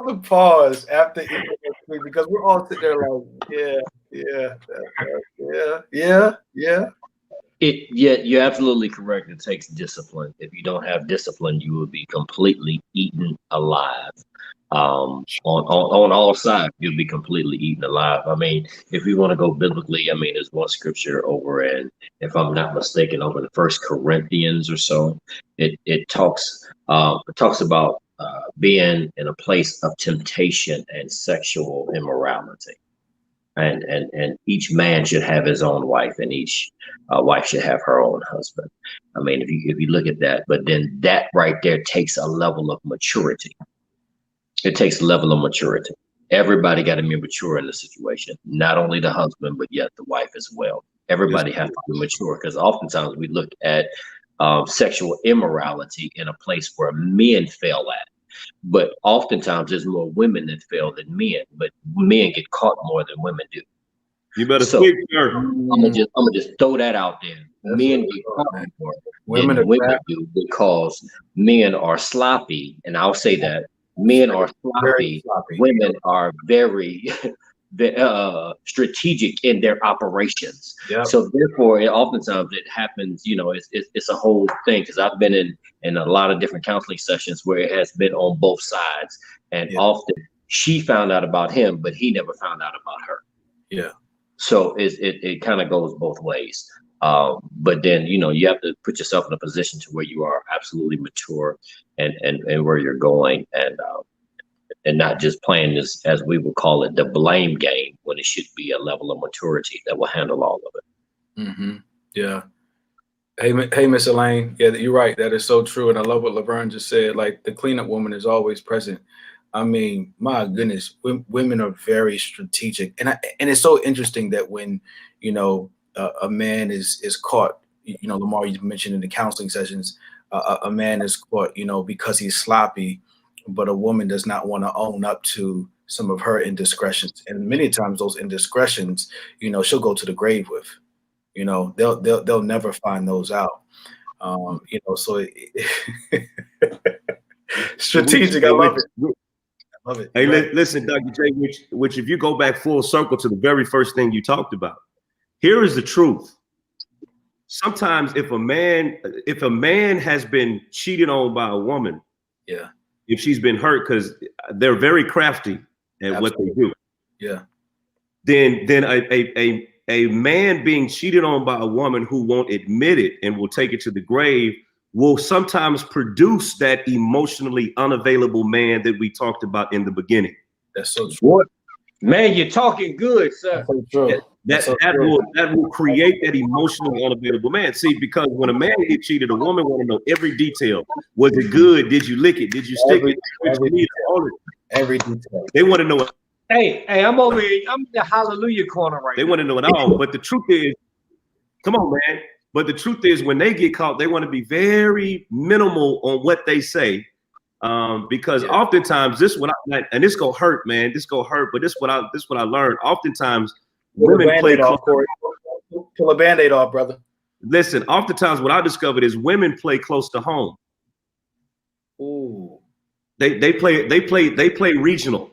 the pause after each, because we're all sitting there like, yeah. You're absolutely correct. It takes discipline. If you don't have discipline, you will be completely eaten alive. On all sides, you'll be completely eaten alive. I mean, if we want to go biblically, I mean, there's one scripture over in, if I'm not mistaken, over the 1 Corinthians or so. It talks about being in a place of temptation and sexual immorality. And each man should have his own wife, and each wife should have her own husband. I mean, if you look at that, but then that right there takes a level of maturity. It takes a level of maturity. Everybody got to be mature in the situation, not only the husband, but yet the wife as well. Everybody has to be mature, because oftentimes we look at sexual immorality in a place where men fail at. But oftentimes there's more women that fail than men, but men get caught more than women do. You better speak, sir. I'm gonna just throw that out there. Men get caught more than women do, because men are sloppy, and I'll say that men are sloppy. Women are very strategic in their operations. Yep. So therefore, oftentimes it happens. It's a whole thing, because I've been in a lot of different counseling sessions where it has been on both sides, and often she found out about him, but he never found out about her. Yeah. So it kind of goes both ways. But then, you know, you have to put yourself in a position to where you are absolutely mature and where you're going, and not just playing this, as we would call it, the blame game, when it should be a level of maturity that will handle all of it. Mm-hmm. Yeah. Hey, Miss Elaine. Yeah, you're right. That is so true. And I love what Laverne just said. Like, the cleanup woman is always present. I mean, my goodness, women are very strategic, and it's so interesting that when, you know, a man is caught, you know, Lamar, you mentioned in the counseling sessions, a man is caught, you know, because he's sloppy, but a woman does not want to own up to some of her indiscretions, and many times those indiscretions, you know, she'll go to the grave with. You know, they'll never find those out. You know, so strategic. I love it. I love it. Hey, Right. listen, Dr. J, which if you go back full circle to the very first thing you talked about, here is the truth. Sometimes if a man has been cheated on by a woman, Yeah. if she's been hurt, because they're very crafty at what they do, Yeah. then a man being cheated on by a woman who won't admit it and will take it to the grave will sometimes produce that emotionally unavailable man that we talked about in the beginning. That's so true. What? Man, you're talking good, sir. That's so true. That will create that emotionally unavailable man. See, because when a man get cheated, a woman want to know every detail. Was it good? Did you lick it? Did you stick it? Every detail. They want to know it. Hey, I'm over here. I'm in the hallelujah corner right They now. want to know it all. But the truth is, come on, man. But the truth is, when they get caught, they want to be very minimal on what they say. Because oftentimes this and this go hurt, man. This go hurt, but this what I learned. Oftentimes women play close. Pull a Band-Aid off, brother. Listen, oftentimes what I discovered is women play close to home. Ooh. They play regional.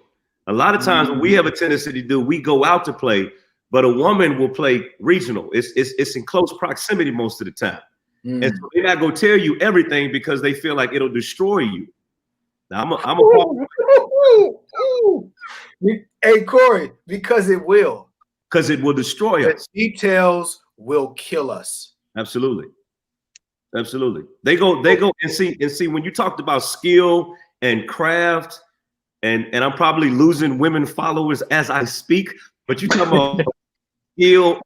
A lot of times what we have a tendency to do, we go out to play, but a woman will play regional. It's in close proximity most of the time. And so they're not gonna tell you everything because they feel like it'll destroy you. Now Hey, Corey, because it will. Because it will destroy us. Details will kill us. Absolutely. Absolutely. They go and see when you talked about skill and craft, and I'm probably losing women followers as I speak, but you talk about skill.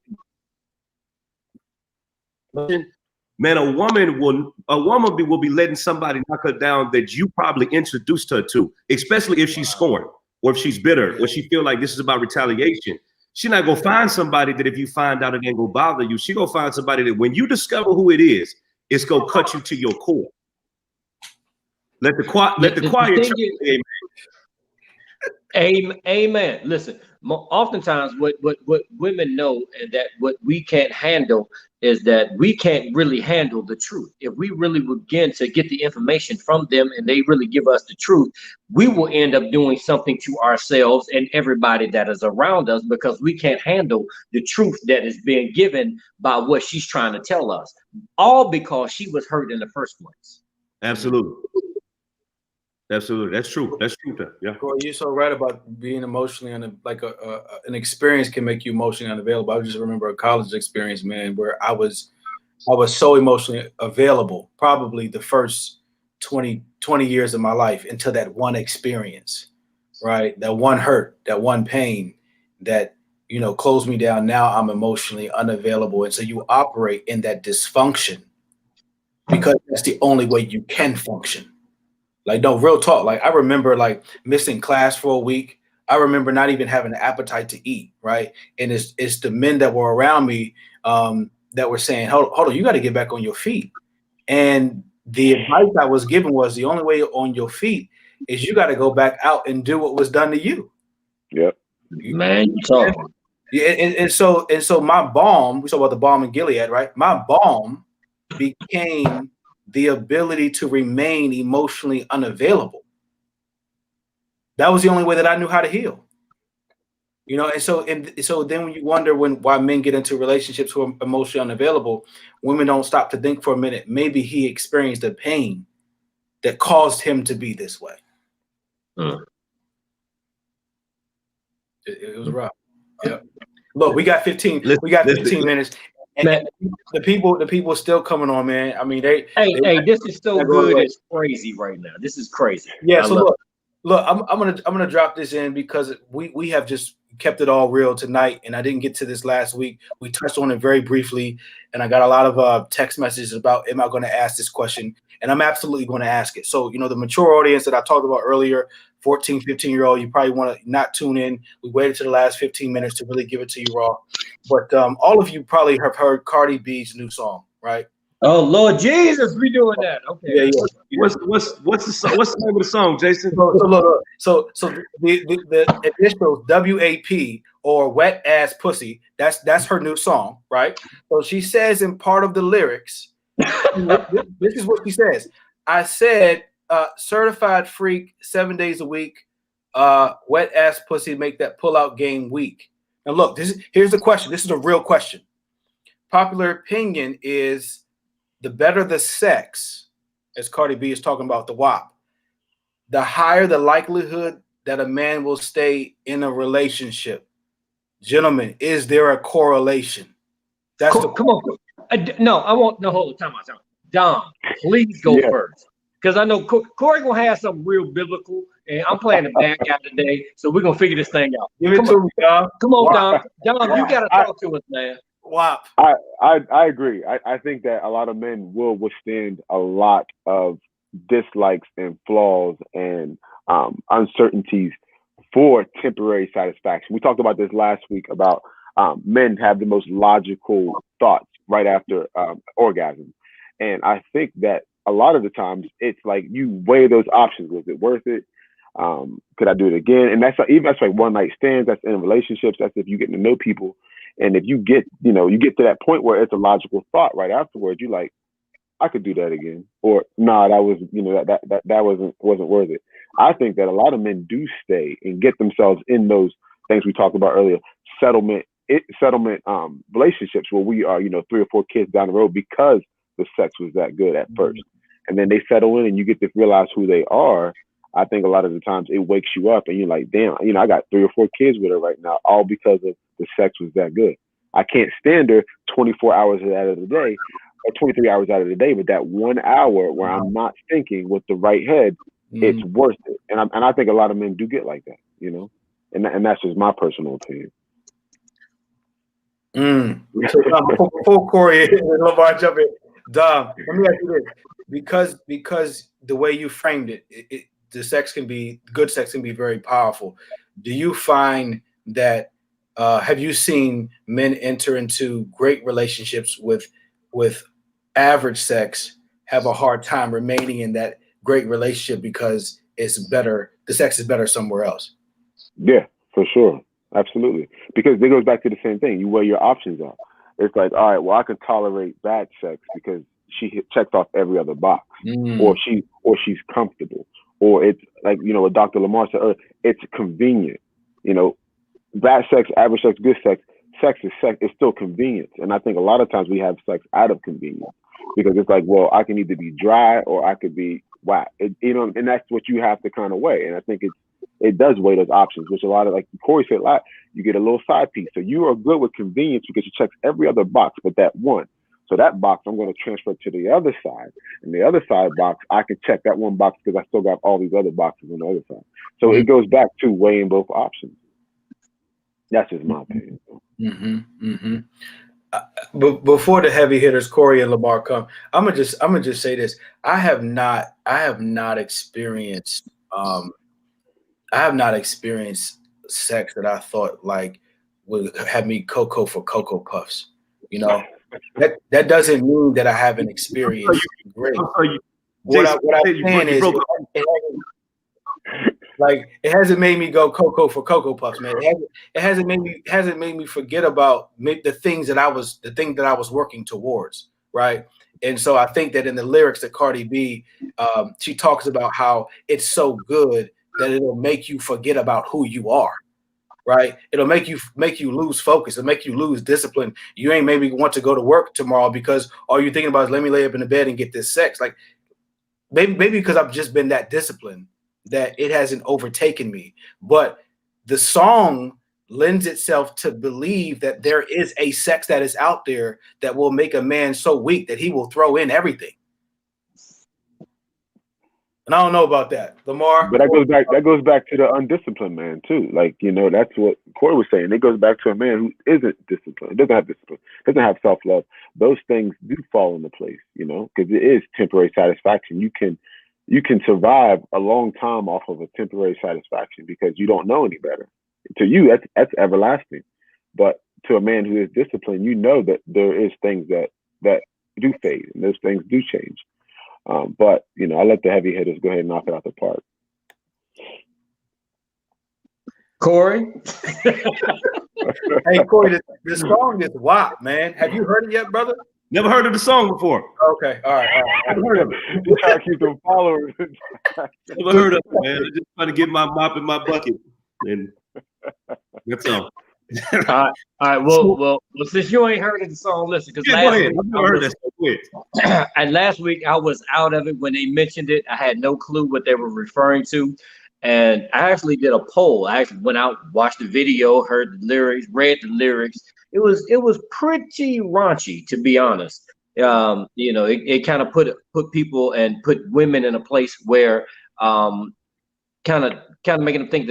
Man, a woman will be letting somebody knock her down that you probably introduced her to, especially if she's scorned or if she's bitter or she feel like this is about retaliation. She's not gonna find somebody that if you find out it ain't gonna bother you. She gonna find somebody that when you discover who it is, it's gonna cut you to your core. Let the choir church, amen. Amen. Listen, oftentimes what women know, and that what we can't handle is that we can't really handle the truth. If we really begin to get the information from them and they really give us the truth, we will end up doing something to ourselves and everybody that is around us, because we can't handle the truth that is being given by what she's trying to tell us, all because she was hurt in the first place. Absolutely. Absolutely, that's true. That's true. Yeah. Corey, you're so right about being emotionally an experience can make you emotionally unavailable. I just remember a college experience, man, where I was so emotionally available, probably the first 20 years of my life, until that one experience, right? That one hurt, that one pain that, you know, closed me down. Now I'm emotionally unavailable. And so you operate in that dysfunction because that's the only way you can function. Like, no, real talk. Like, I remember like missing class for a week. I remember not even having an appetite to eat, right? And it's the men that were around me that were saying, hold on, you got to get back on your feet. And the advice I was given was the only way on your feet is you got to go back out and do what was done to you. Yep. Man, you talking. Yeah, and so my balm, we talk about the balm in Gilead, right? My balm became the ability to remain emotionally unavailable. That was the only way that I knew how to heal. You know, and so then when you wonder why men get into relationships who are emotionally unavailable, women don't stop to think for a minute. Maybe he experienced a pain that caused him to be this way. It was rough. Yeah. Look, we got 15. Listen, We got listen. 15 minutes, and Man. the people are still coming on, man. I mean, Hey, this is so they're going good. away. It's crazy right now. This is crazy. Yeah. I So love look, I'm gonna drop this in because we have just kept it all real tonight, and I didn't get to this last week. We touched on it very briefly, and I got a lot of text messages about, am I going to ask this question? And I'm absolutely going to ask it. So, the mature audience that I talked about earlier, 14, 15-year-old, you probably want to not tune in. We waited to the last 15 minutes to really give it to you raw. But all of you probably have heard Cardi B's new song, right? Oh Lord Jesus, we doing that. Okay. Yeah. What's the name of the song, Jason? So the initials WAP, or Wet Ass Pussy, that's her new song, right? So she says in part of the lyrics, this is what she says. I said, certified freak 7 days a week, wet ass pussy make that pull-out game weak. Now look, here's the question. This is a real question. Popular opinion is, the better the sex, as Cardi B is talking about the WAP, the higher the likelihood that a man will stay in a relationship. Gentlemen, is there a correlation? That's Come on. No, I won't. No, hold on. Time out. Dom, please go first. Because I know Corey going to have something real biblical, and I'm playing the bad guy today, so we're going to figure this thing out. Give it to me, Dom. Come on, Dom. Dom, you got to talk to us, man. WAP. I agree. I think that a lot of men will withstand a lot of dislikes and flaws and uncertainties for temporary satisfaction. We talked about this last week about men have the most logical thoughts right after orgasm. And I think that a lot of the times it's like you weigh those options. Was it worth it? Could I do it again? And that's like one night stands. That's in relationships. That's if you're getting to know people. And if you get to that point where it's a logical thought right afterwards, you're like, I could do that again. Or nah, that was, that wasn't worth it. I think that a lot of men do stay and get themselves in those things we talked about earlier, settlement relationships where we are, 3 or 4 kids down the road because the sex was that good at first. And then they settle in and you get to realize who they are. I think a lot of the times it wakes you up and you're like, damn, I got 3 or 4 kids with her right now, all because of the sex was that good. I can't stand her 24 hours out of the day or 23 hours out of the day, but that 1 hour where I'm not thinking with the right head, it's worth it. And I think a lot of men do get like that, and that's just my personal opinion. So before Corey and Lamar jump in, Dom, let me ask you this. Because the way you framed it, the sex can be, good sex can be very powerful. Do you find that, have you seen men enter into great relationships with average sex, have a hard time remaining in that great relationship because it's better, the sex is better somewhere else? Yeah, for sure. Absolutely. Because it goes back to the same thing. You weigh your options out. It's like, all right, well, I can tolerate bad sex because she checks off every other box, or she's comfortable, or it's like, what Dr. Lamar said earlier, it's convenient. Bad sex, average sex, good sex, sex is sex. It's still convenience. And I think a lot of times we have sex out of convenience because it's like, well, I can either be dry or I could be whack. And that's what you have to kind of weigh. And I think it does weigh those options, which a lot of, like Corey said, you get a little side piece. So you are good with convenience because you check every other box but that one. So that box, I'm going to transfer to the other side. And the other side box, I can check that one box because I still got all these other boxes on the other side. So it goes back to weighing both options. That's just my opinion. But before the heavy hitters, Corey and Lamar, come, I'm gonna just say this. I have not experienced sex that I thought like would have me Cocoa for Cocoa Puffs. That doesn't mean that I haven't experienced great. What I'm saying is, it hasn't made me go Cocoa for Cocoa Puffs, man. It hasn't made me forget about the thing that I was working towards, right? And so I think that in the lyrics that Cardi B, she talks about how it's so good that it'll make you forget about who you are, right? It'll make you lose focus. It'll make you lose discipline. You ain't maybe want to go to work tomorrow because all you're thinking about is let me lay up in the bed and get this sex. Like maybe because I've just been that disciplined that it hasn't overtaken me. But the song lends itself to believe that there is a sex that is out there that will make a man so weak that he will throw in everything. And I don't know about that, Lamar. But that goes back to the undisciplined man too. Like, you know, that's what Corey was saying. It goes back to a man who isn't disciplined, doesn't have discipline, doesn't have self-love. Those things do fall into place, you know, because it is temporary satisfaction. You can survive a long time off of a temporary satisfaction because you don't know any better. To you, that's everlasting. But to a man who is disciplined, you know that there is things that do fade and those things do change. But, you know, I let the heavy hitters go ahead and knock it out the park. Corey? Hey, Corey, the song is WAP, man. Have you heard it yet, brother? Never heard of the song before. Okay, all right. Never heard of it. You try to keep them followers. Never heard of it, man. I just trying to get my mop in my bucket. And that's all. All right. Well, since you ain't heard of the song, listen, because Yeah, go ahead. I've never heard that song. Go ahead. and last week I was out of it when they mentioned it. I had no clue what they were referring to. And I actually did a poll. I actually went out, watched the video, heard the lyrics, read the lyrics. It was pretty raunchy, to be honest. You know, it kind of put people and put women in a place where kind of making them think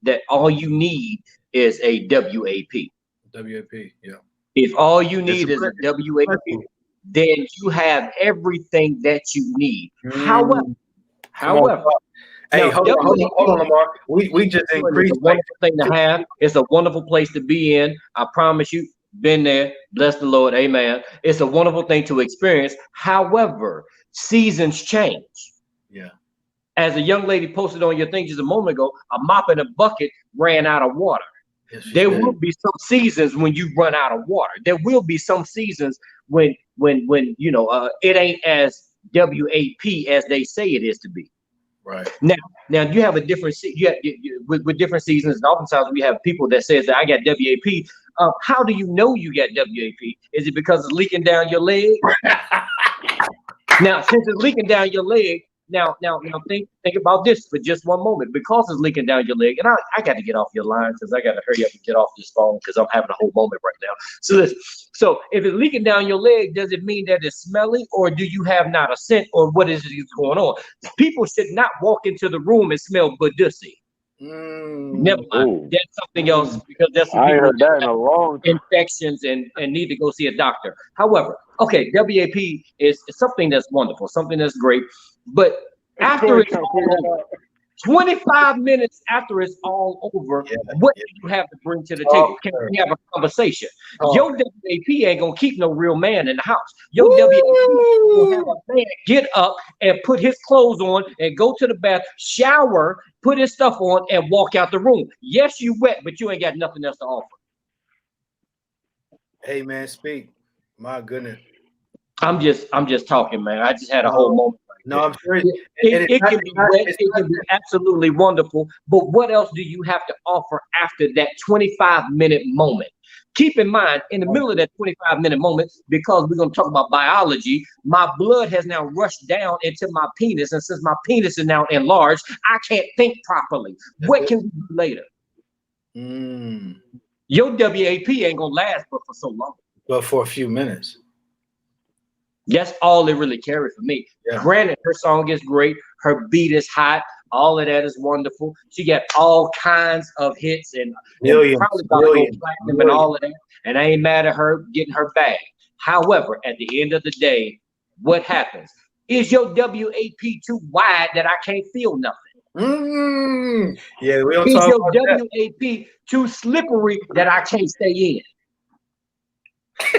that all you need is a WAP. WAP, yeah. If all you need is a WAP, then you have everything that you need. However, hey, now, hold on, Lamar. We just increased. It's a wonderful thing to have. It's a wonderful place to be in. I promise you, been there. Bless the Lord. Amen. It's a wonderful thing to experience. However, seasons change. Yeah. As a young lady posted on your thing just a moment ago, a mop and a bucket ran out of water. Yes, there will be some seasons when you run out of water. There will be some seasons when you know it ain't as WAP as they say it is to be. Right. Now you have a different with different seasons, and oftentimes we have people that says that I got WAP. How do you know you got WAP? Is it because it's leaking down your leg? Now, since it's leaking down your leg, now think about this for just one moment. Because it's leaking down your leg, and I got to get off your line because I got to hurry up and get off this phone because I'm having a whole moment right now. So if it's leaking down your leg, does it mean that it's smelly, or do you have not a scent, or what is going on? People should not walk into the room and smell badussy. Never mind. Ooh. That's something else because that's I ain't heard that in a long time. infections and need to go see a doctor. However, okay, WAP is something that's wonderful, something that's great. But after it's all over, 25 minutes after it's all over, what do you have to bring to the table? Can we have a conversation? Your WAP ain't gonna keep no real man in the house. Your WAP will have a man get up and put his clothes on and go to the bath, shower, put his stuff on, and walk out the room. Yes, you wet, but you ain't got nothing else to offer. Hey man, speak. My goodness. I'm just talking, man. I just had a whole moment. No, I'm serious. It can be wet, it can be absolutely wonderful, but what else do you have to offer after that 25-minute moment? Keep in mind, in the middle of that 25-minute moment, because we're going to talk about biology, my blood has now rushed down into my penis, and since my penis is now enlarged, I can't think properly. What can we do later? Your WAP ain't going to last but for so long. But for a few minutes. That's all it really carried for me. Yeah. Granted, her song is great. Her beat is hot. All of that is wonderful. She got all kinds of hits and probably about to go platinum and all of that. And I ain't mad at her getting her bag. However, at the end of the day, what happens? Is your WAP too wide that I can't feel nothing? Yeah, we don't Is talk your about that. WAP too slippery that I can't stay in?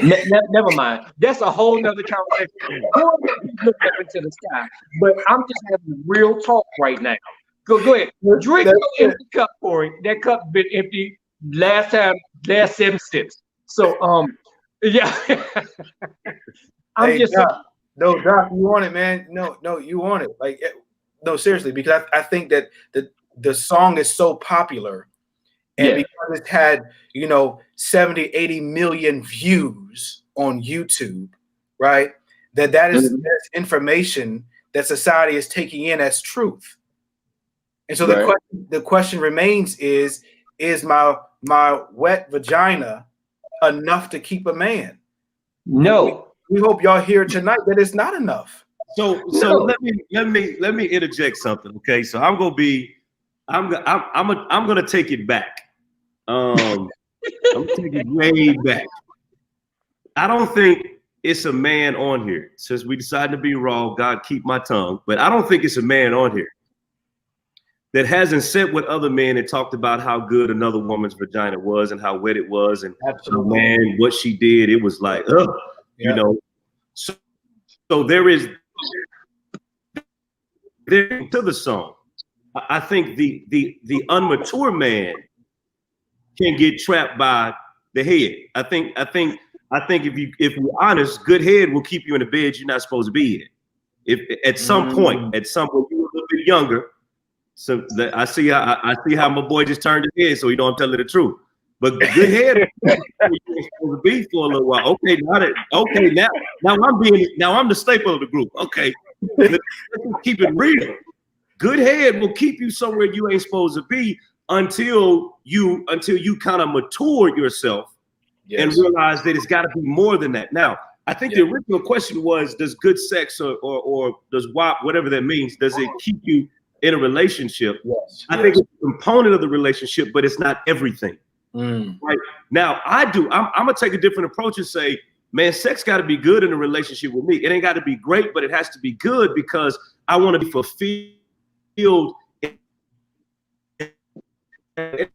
Never mind. That's a whole nother conversation. Look up into the sky, but I'm just having real talk right now. Go ahead. Drink your empty cup, Corey. That cup been empty last 7 sips. So yeah. I'm just Doc, no, Doc, you want it, man. No, you want it. Like, no, seriously, because I think that the song is so popular. And because it had, 70, 80 million views on YouTube, right? That is that's information that society is taking in as truth. And so the question remains is my my wet vagina enough to keep a man? No. We hope y'all hear tonight that it's not enough. So let me interject something. Okay, so I'm gonna take it back. I'm gonna take it way back. I don't think it's a man on here. Since we decided to be raw, God keep my tongue. But I don't think it's a man on here that hasn't sat with other men and talked about how good another woman's vagina was and how wet it was, and man, what she did. It was like, you know. So there is to the song. I think the unmature man can get trapped by the head. I think if we're honest, good head will keep you in the bed you're not supposed to be in. If at some point you're a little bit younger. So I see how my boy just turned his head, so you know I'm telling the truth. But good head you're supposed to be for a little while. Okay, now I'm the staple of the group. Okay, let's keep it real. Good head will keep you somewhere you ain't supposed to be until you kind of mature yourself and realize that it's got to be more than that. Now, I think the original question was, does good sex or does WAP, whatever that means, does it keep you in a relationship? Yes. I think it's a component of the relationship, but it's not everything. Right now, I'm gonna take a different approach and say, man, sex got to be good in a relationship with me. It ain't got to be great, but it has to be good because I want to be fulfilled.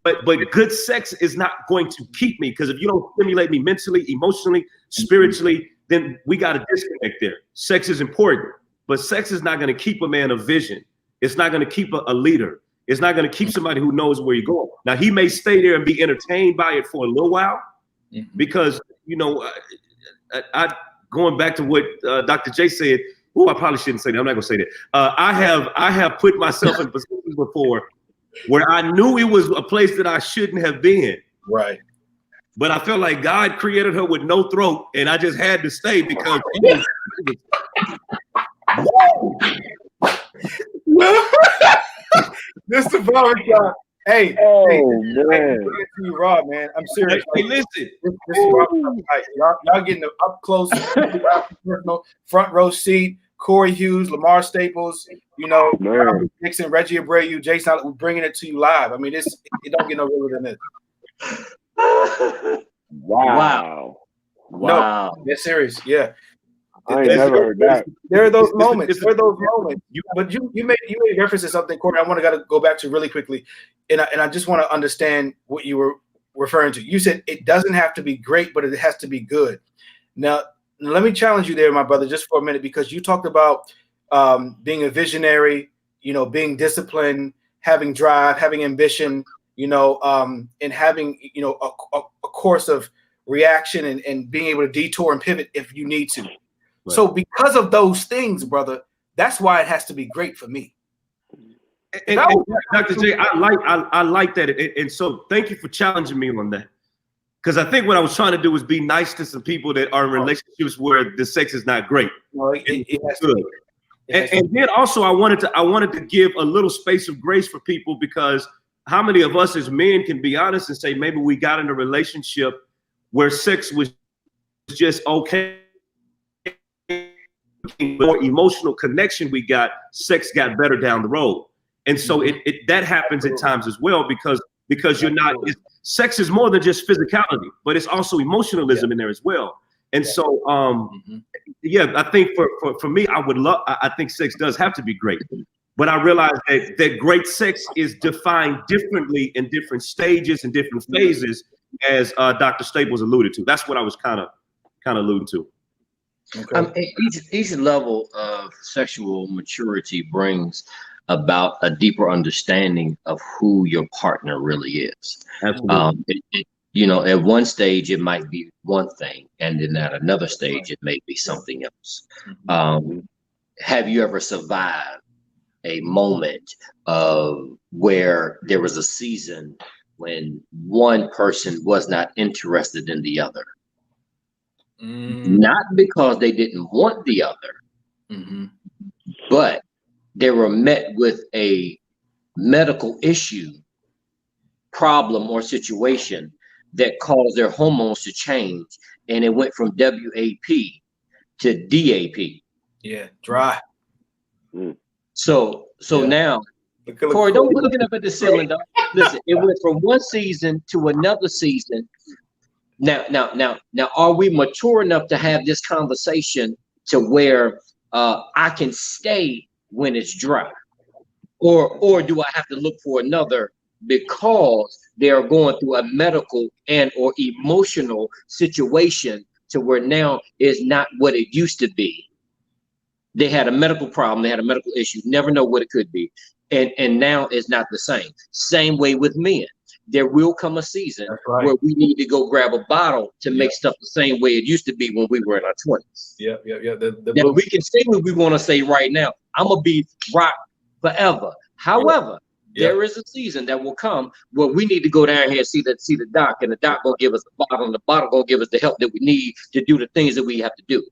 But good sex is not going to keep me, because if you don't stimulate me mentally, emotionally, spiritually, then we got a disconnect there. Sex is important, but sex is not going to keep a man a vision. It's not going to keep a leader. It's not going to keep somebody who knows where you're going. Now, he may stay there and be entertained by it for a little while, because, you know, I going back to what Dr. J said. Oh, I probably shouldn't say that. I'm not going to say that. I have put myself in positions before where I knew it was a place that I shouldn't have been. Right. But I felt like God created her with no throat, and I just had to stay because This is the barbershop. Hey, man. You raw, man. I'm serious. Hey, listen. This is y'all getting the up close, front row seat. Corey Hughes, Lamar Staples, you know, Nixon, Reggie Abreu, Jason, we're bringing it to you live. I mean, it don't get no realer than this. Wow. No, that's serious. Yeah. I ain't never heard that. There are those moments. But you made reference to something, Corey. I want to go back to really quickly, and I just want to understand what you were referring to. You said it doesn't have to be great, but it has to be good. Now, let me challenge you there, my brother, just for a minute, because you talked about being a visionary, you know, being disciplined, having drive, having ambition, you know, and having, you know, a course of reaction and being able to detour and pivot if you need to. Right. So because of those things, brother, that's why it has to be great for me. And Dr. J, I like that. And so thank you for challenging me on that. Because I think what I was trying to do was be nice to some people that are in relationships where the sex is not great. Well, it has to be. And then also I wanted to give a little space of grace for people, because how many of us as men can be honest and say maybe we got in a relationship where sex was just okay, more emotional connection we got, sex got better down the road. And so that happens at times as well, because you're not, sex is more than just physicality, but it's also emotionalism in there as well. And so, I think for me, I think sex does have to be great, but I realize that great sex is defined differently in different stages and different phases, as Dr. Staples alluded to. That's what I was kind of alluding to. Okay. Each level of sexual maturity brings about a deeper understanding of who your partner really is. Absolutely. You know, at one stage it might be one thing, and then at another stage it may be something else. Have you ever survived a moment of where there was a season when one person was not interested in the other? Not because they didn't want the other, but they were met with a medical issue problem or situation that caused their hormones to change, and it went from WAP to DAP. Yeah, dry. So Yeah. now, Corey, don't be looking up at the ceiling, though. Listen, it went from one season to another season. Now, are we mature enough to have this conversation to where I can stay when it's dry, or do I have to look for another because they are going through a medical and or emotional situation to where now is not what it used to be? They had a medical problem, they had a medical issue, never know what it could be, and now it's not the same. Same way with men. There will come a season where we need to go grab a bottle to make stuff the same way it used to be when we were in our 20s. Yeah. Now, we can say what we want to say right now. I'm gonna be rock forever. However, there is a season that will come where we need to go down here and see the doc, and the doc gonna give us the bottle, and the bottle gonna give us the help that we need to do the things that we have to do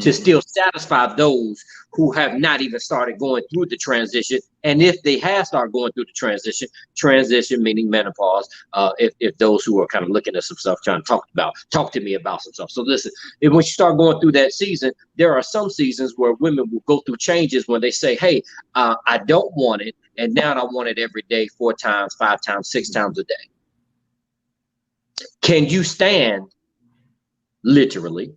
to still satisfy those who have not even started going through the transition. And if they have started going through the transition meaning menopause, if those who are kind of looking at some stuff, trying to talk to me about some stuff. So listen, if when you start going through that season, there are some seasons where women will go through changes when they say, hey, I don't want it, and now I want it every day, 4 times, 5 times, 6 times a day. Can you stand literally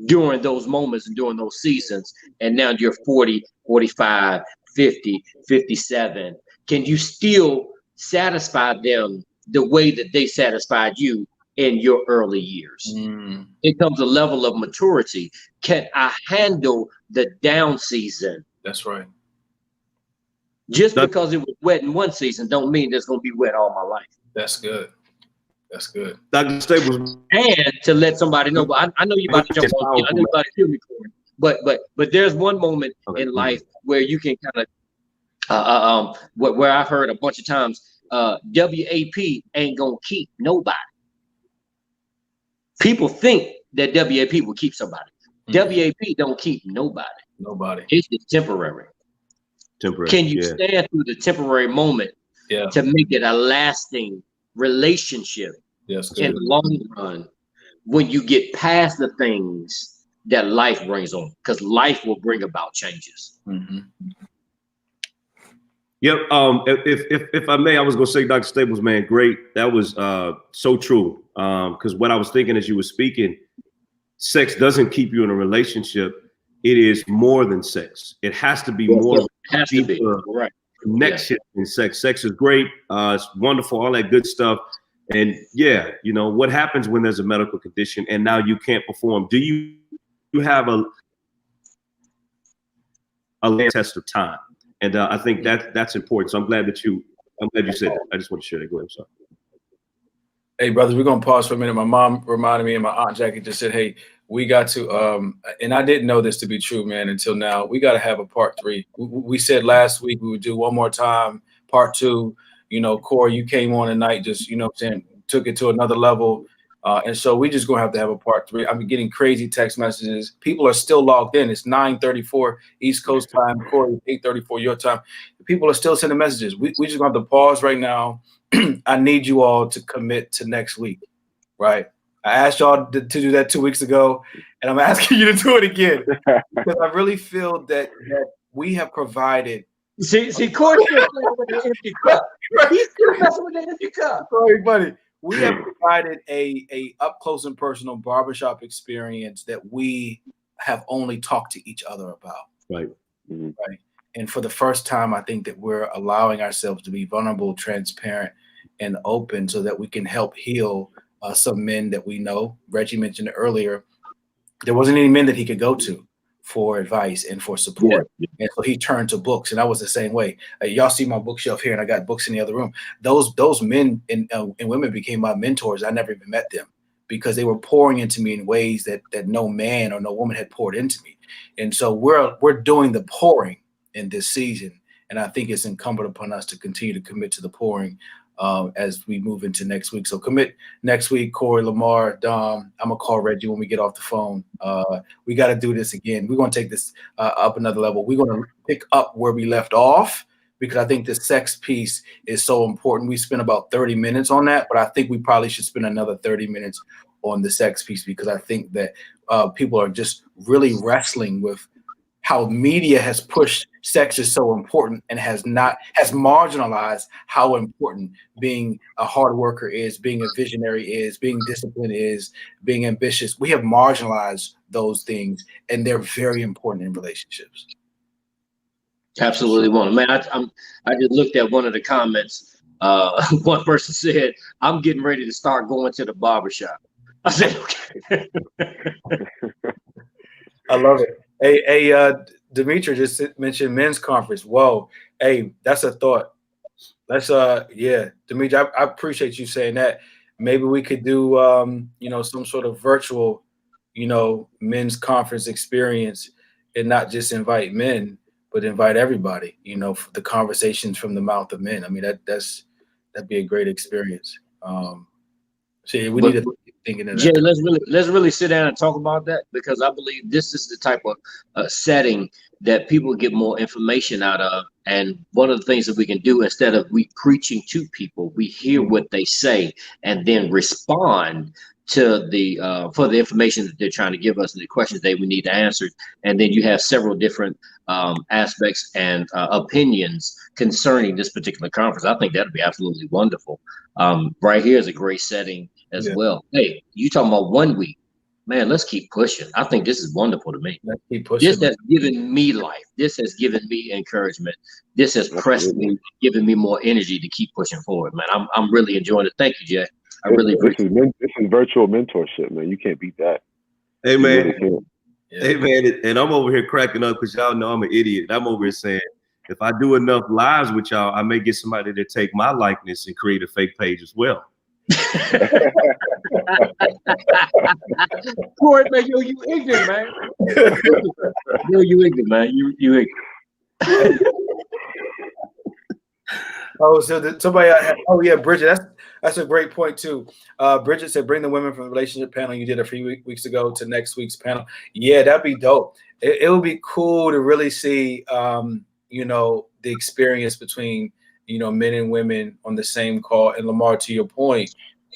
during those moments and during those seasons, and now you're 40, 45, 50, 57? Can you still satisfy them the way that they satisfied you in your early years? It comes a level of maturity. Can I handle the down season? That's right. Just because it was wet in one season don't mean it's going to be wet all my life. That's good. That's good. Dr. Staples. And to let somebody know, but I know you about to jump on. I know you about to kill me for it. But there's one moment in life where you can kind of where I've heard a bunch of times, WAP ain't gonna keep nobody. People think that WAP will keep somebody. WAP don't keep nobody. It's just temporary. Can you stand through the temporary moment to make it a lasting relationship in the long run when you get past the things that life brings on? Because life will bring about changes. Yep. If I may, I was gonna say, Dr. Staples, man, great. That was so true. Because what I was thinking as you were speaking, sex doesn't keep you in a relationship. It is more than sex. It has to be more deeper connection in sex. Sex is great. It's wonderful, all that good stuff. And yeah, you know, what happens when there's a medical condition and now you can't perform? Do you have a test of time? And I think that's important. So I'm glad you said that. I just want to share that. Go ahead, sorry. Hey, brothers, we're going to pause for a minute. My mom reminded me, and my aunt Jackie just said, hey, we got to, and I didn't know this to be true, man, until now. We got to have a part 3. We said last week we would do one more time, part 2. You know, Corey, you came on tonight, just, you know what I'm saying, took it to another level. And so we just going to have a part 3. I'm getting crazy text messages. People are still logged in. It's 9:34 East Coast time, Corey, 8:34 your time. People are still sending messages. We just going to have to pause right now. I need you all to commit to next week, right? I asked y'all to do that 2 weeks ago, and I'm asking you to do it again because I really feel that we have provided. See, Corey's still playing with the empty cup. He's still messing with the empty cup. Sorry, buddy. We have provided a up close and personal barbershop experience that we have only talked to each other about. Right. Right. And for the first time, I think that we're allowing ourselves to be vulnerable, transparent, and open so that we can help heal some men that we know. Reggie mentioned it earlier. There wasn't any men that he could go to for advice and for support. And so he turned to books, and I was the same way. Y'all see my bookshelf here, and I got books in the other room. Those men and women became my mentors. I never even met them because they were pouring into me in ways that no man or no woman had poured into me. And so we're doing the pouring in this season, and I think it's incumbent upon us to continue to commit to the pouring as we move into next week. So commit next week, Corey, Lamar, Dom. I'm gonna call Reggie when we get off the phone. We got to do this again. We're gonna take this up another level. We're gonna pick up where we left off because I think the sex piece is so important. We spent about 30 minutes on that, but I think we probably should spend another 30 minutes on the sex piece, because I think that people are just really wrestling with how media has pushed sex is so important and has marginalized how important being a hard worker is, being a visionary is, being disciplined is, being ambitious. We have marginalized those things, and they're very important in relationships. Absolutely, one man. I just looked at one of the comments. One person said, "I'm getting ready to start going to the barbershop." I said, "Okay." I love it. Hey, Demetri just mentioned men's conference. Whoa, hey, that's a thought. That's yeah, Demetri, I appreciate you saying that. Maybe we could do some sort of virtual, men's conference experience, and not just invite men, but invite everybody. For the conversations from the mouth of men. I mean, that'd be a great experience. So yeah, we need to think into that. Jay, let's really sit down and talk about that, because I believe this is the type of setting that people get more information out of. And one of the things that we can do, instead of we preaching to people, we hear what they say and then respond to the for the information that they're trying to give us and the questions they would need answered. And then you have several different aspects and opinions concerning this particular conference. I think that'd be absolutely wonderful. Right here is a great setting as well. Hey, you talking about 1 week? Man, let's keep pushing. I think this is wonderful to me. Let's keep pushing. This has given me life. This has given me encouragement. This has pressed me, given me more energy to keep pushing forward, man. I'm really enjoying it. Thank you, Jay. I really appreciate it. This is virtual mentorship, man. You can't beat that. Hey, man. Really Hey, man. And I'm over here cracking up because y'all know I'm an idiot. I'm over here saying, if I do enough lives with y'all, I may get somebody to take my likeness and create a fake page as well. Corey, man, you ignorant, man. You ignorant, man. You ignorant. Oh, so somebody. Oh yeah, Bridget. That's a great point too. Bridget said, "Bring the women from the relationship panel you did a few weeks ago to next week's panel." Yeah, that'd be dope. It would be cool to really see, the experience between, men and women on the same call. And Lamar, to your point,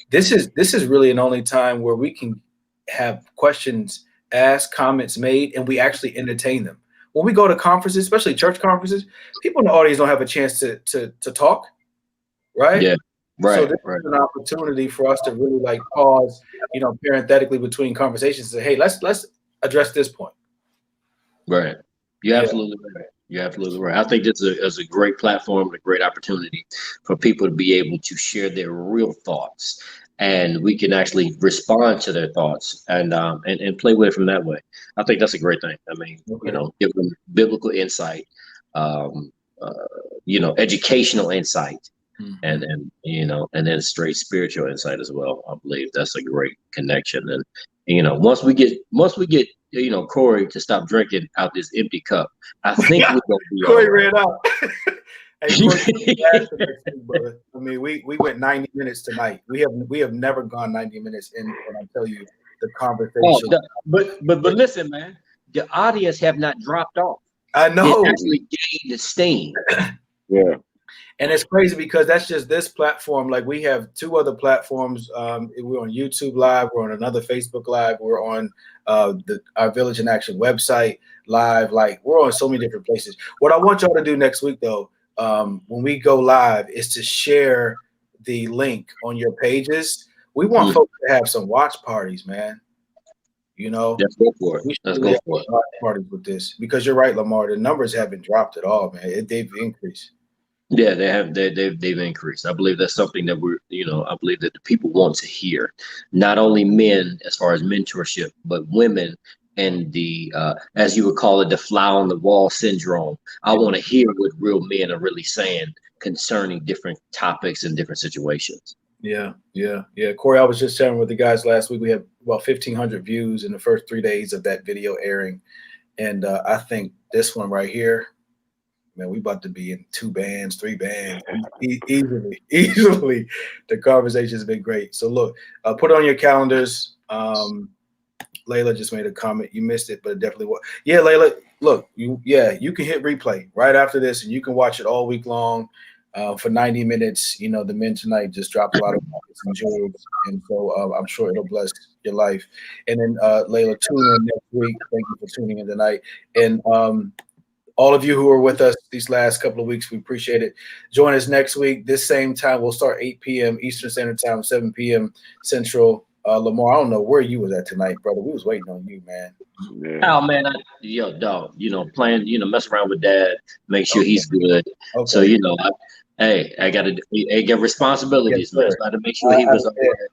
this is really an only time where we can have questions asked, comments made, and we actually entertain them. When we go to conferences, especially church conferences, people in the audience don't have a chance to talk, right? Yeah, right. So this is an opportunity for us to really pause, parenthetically between conversations and say, hey, let's address this point. Right. You're absolutely right. You're absolutely right. I think this is a great platform and a great opportunity for people to be able to share their real thoughts, and we can actually respond to their thoughts and play with it from that way. I think that's a great thing. I mean, give them biblical insight, educational insight, and then straight spiritual insight as well. I believe that's a great connection. And once we get Corey to stop drinking out this empty cup, I think we're gonna be Corey ran out. Hey, Corey, I mean, we went 90 minutes tonight. We have never gone 90 minutes in, and I tell you, the conversation. But listen, man, the audience have not dropped off. I know. It's actually gained the steam. Yeah. And it's crazy because that's just this platform. Like, we have 2 other platforms. We're on YouTube Live. We're on another Facebook Live. We're on our Village in Action website live. Like, we're on so many different places. What I want y'all to do next week, though, when we go live, is to share the link on your pages. We want folks to have some watch parties, man. Let's go for it. Let's go for it. Watch parties with this, because you're right, Lamar. The numbers haven't dropped at all, man. They've increased. Yeah, they have. They've increased. I believe that's something that I believe that the people want to hear. Not only men, as far as mentorship, but women, and the as you would call it, the fly on the wall syndrome. I want to hear what real men are really saying concerning different topics and different situations. Yeah. Corey, I was just chatting with the guys last week. We had about 1,500 views in the first 3 days of that video airing, and I think this one right here, man, we about to be in 2 bands, 3 bands, easily. The conversation's been great. So look, put it on your calendars. Layla just made a comment. You missed it, but it definitely was. Yeah, Layla, look, you can hit replay right after this, and you can watch it all week long for 90 minutes. You know, the men tonight just dropped a lot of nuggets and jewels, and so I'm sure it'll bless your life. And then Layla, tune in next week. Thank you for tuning in tonight. And all of you who are with us these last couple of weeks, we appreciate it. Join us next week. This same time, we'll start 8 p.m. Eastern Standard Time, 7 p.m. Central. Lamar, I don't know where you was at tonight, brother. We was waiting on you, man. Oh man, dog, playing, mess around with dad, make sure he's good. Okay. So I got responsibilities, man. So I had to make sure he was up there.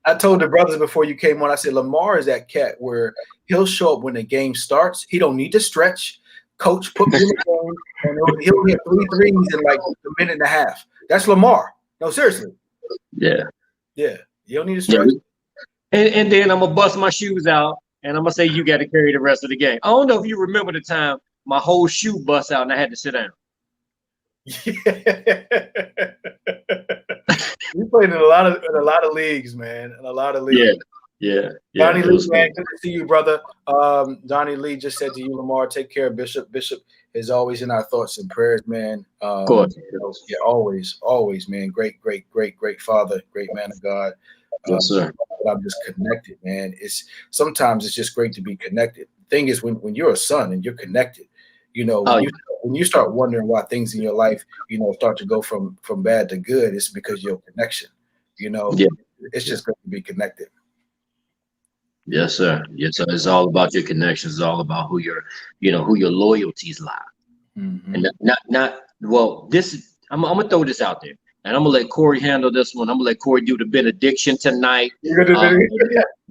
I told the brothers before you came on, I said Lamar is that cat where he'll show up when the game starts. He don't need to stretch. Coach put me in the game, and he'll hit 3 threes in like a minute and a half. That's Lamar. No, seriously. Yeah. You don't need to stretch. And then I'm gonna bust my shoes out, and I'm gonna say you got to carry the rest of the game. I don't know if you remember the time my whole shoe bust out and I had to sit down. You played in a lot of leagues, man. In a lot of leagues. Yeah. Donnie Lee, man, good to see you, brother. Donnie Lee just said to you, Lamar, take care of Bishop. Bishop is always in our thoughts and prayers, man. Of course. Always, man. Great father, great man of God. Yes, sir. I'm just connected, man. Sometimes it's just great to be connected. The thing is, when you're a son and you're connected, when you start wondering why things in your life, start to go from bad to good, it's because your connection. It's just great to be connected. Yes, sir. Yes, sir. It's all about your connections. It's all about who your loyalties lie. Mm-hmm. And I'm gonna throw this out there, and I'm gonna let Corey handle this one. I'm gonna let Corey do the benediction tonight. And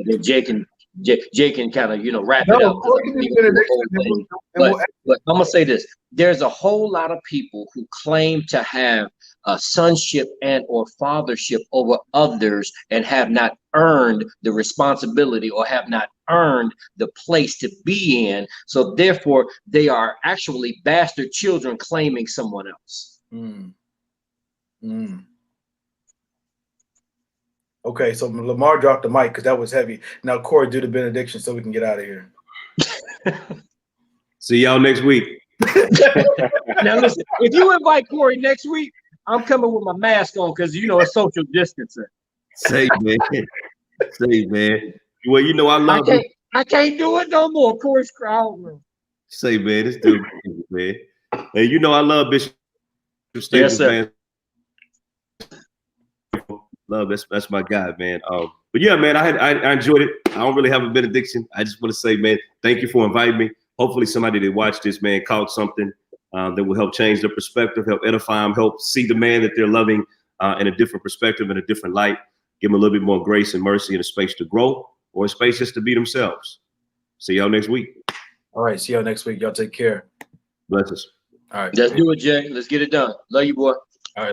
then Jay can kind of wrap it up. But I'm gonna say this: there's a whole lot of people who claim to have a sonship and or fathership over others and have not earned the responsibility or have not earned the place to be in. So therefore, they are actually bastard children claiming someone else. Okay, so Lamar dropped the mic because that was heavy. Now, Corey, do the benediction so we can get out of here. See y'all next week. Now, listen, if you invite Corey next week, I'm coming with my mask on because it's social distancing. Say, man. Well, I love it. I can't do it no more. Corey's crowding. Say, man, this dude, man. Hey, I love Bishop Staples, man. Love, that's my guy, man. But yeah, man, I enjoyed it. I don't really have a benediction. I just want to say, man, thank you for inviting me. Hopefully somebody that watched this, man, caught something that will help change their perspective, help edify them, help see the man that they're loving in a different perspective, in a different light, give them a little bit more grace and mercy and a space to grow or a space just to be themselves. See y'all next week. All right, see y'all next week. Y'all take care. Bless us. All right. Let's do it, Jay. Let's get it done. Love you, boy.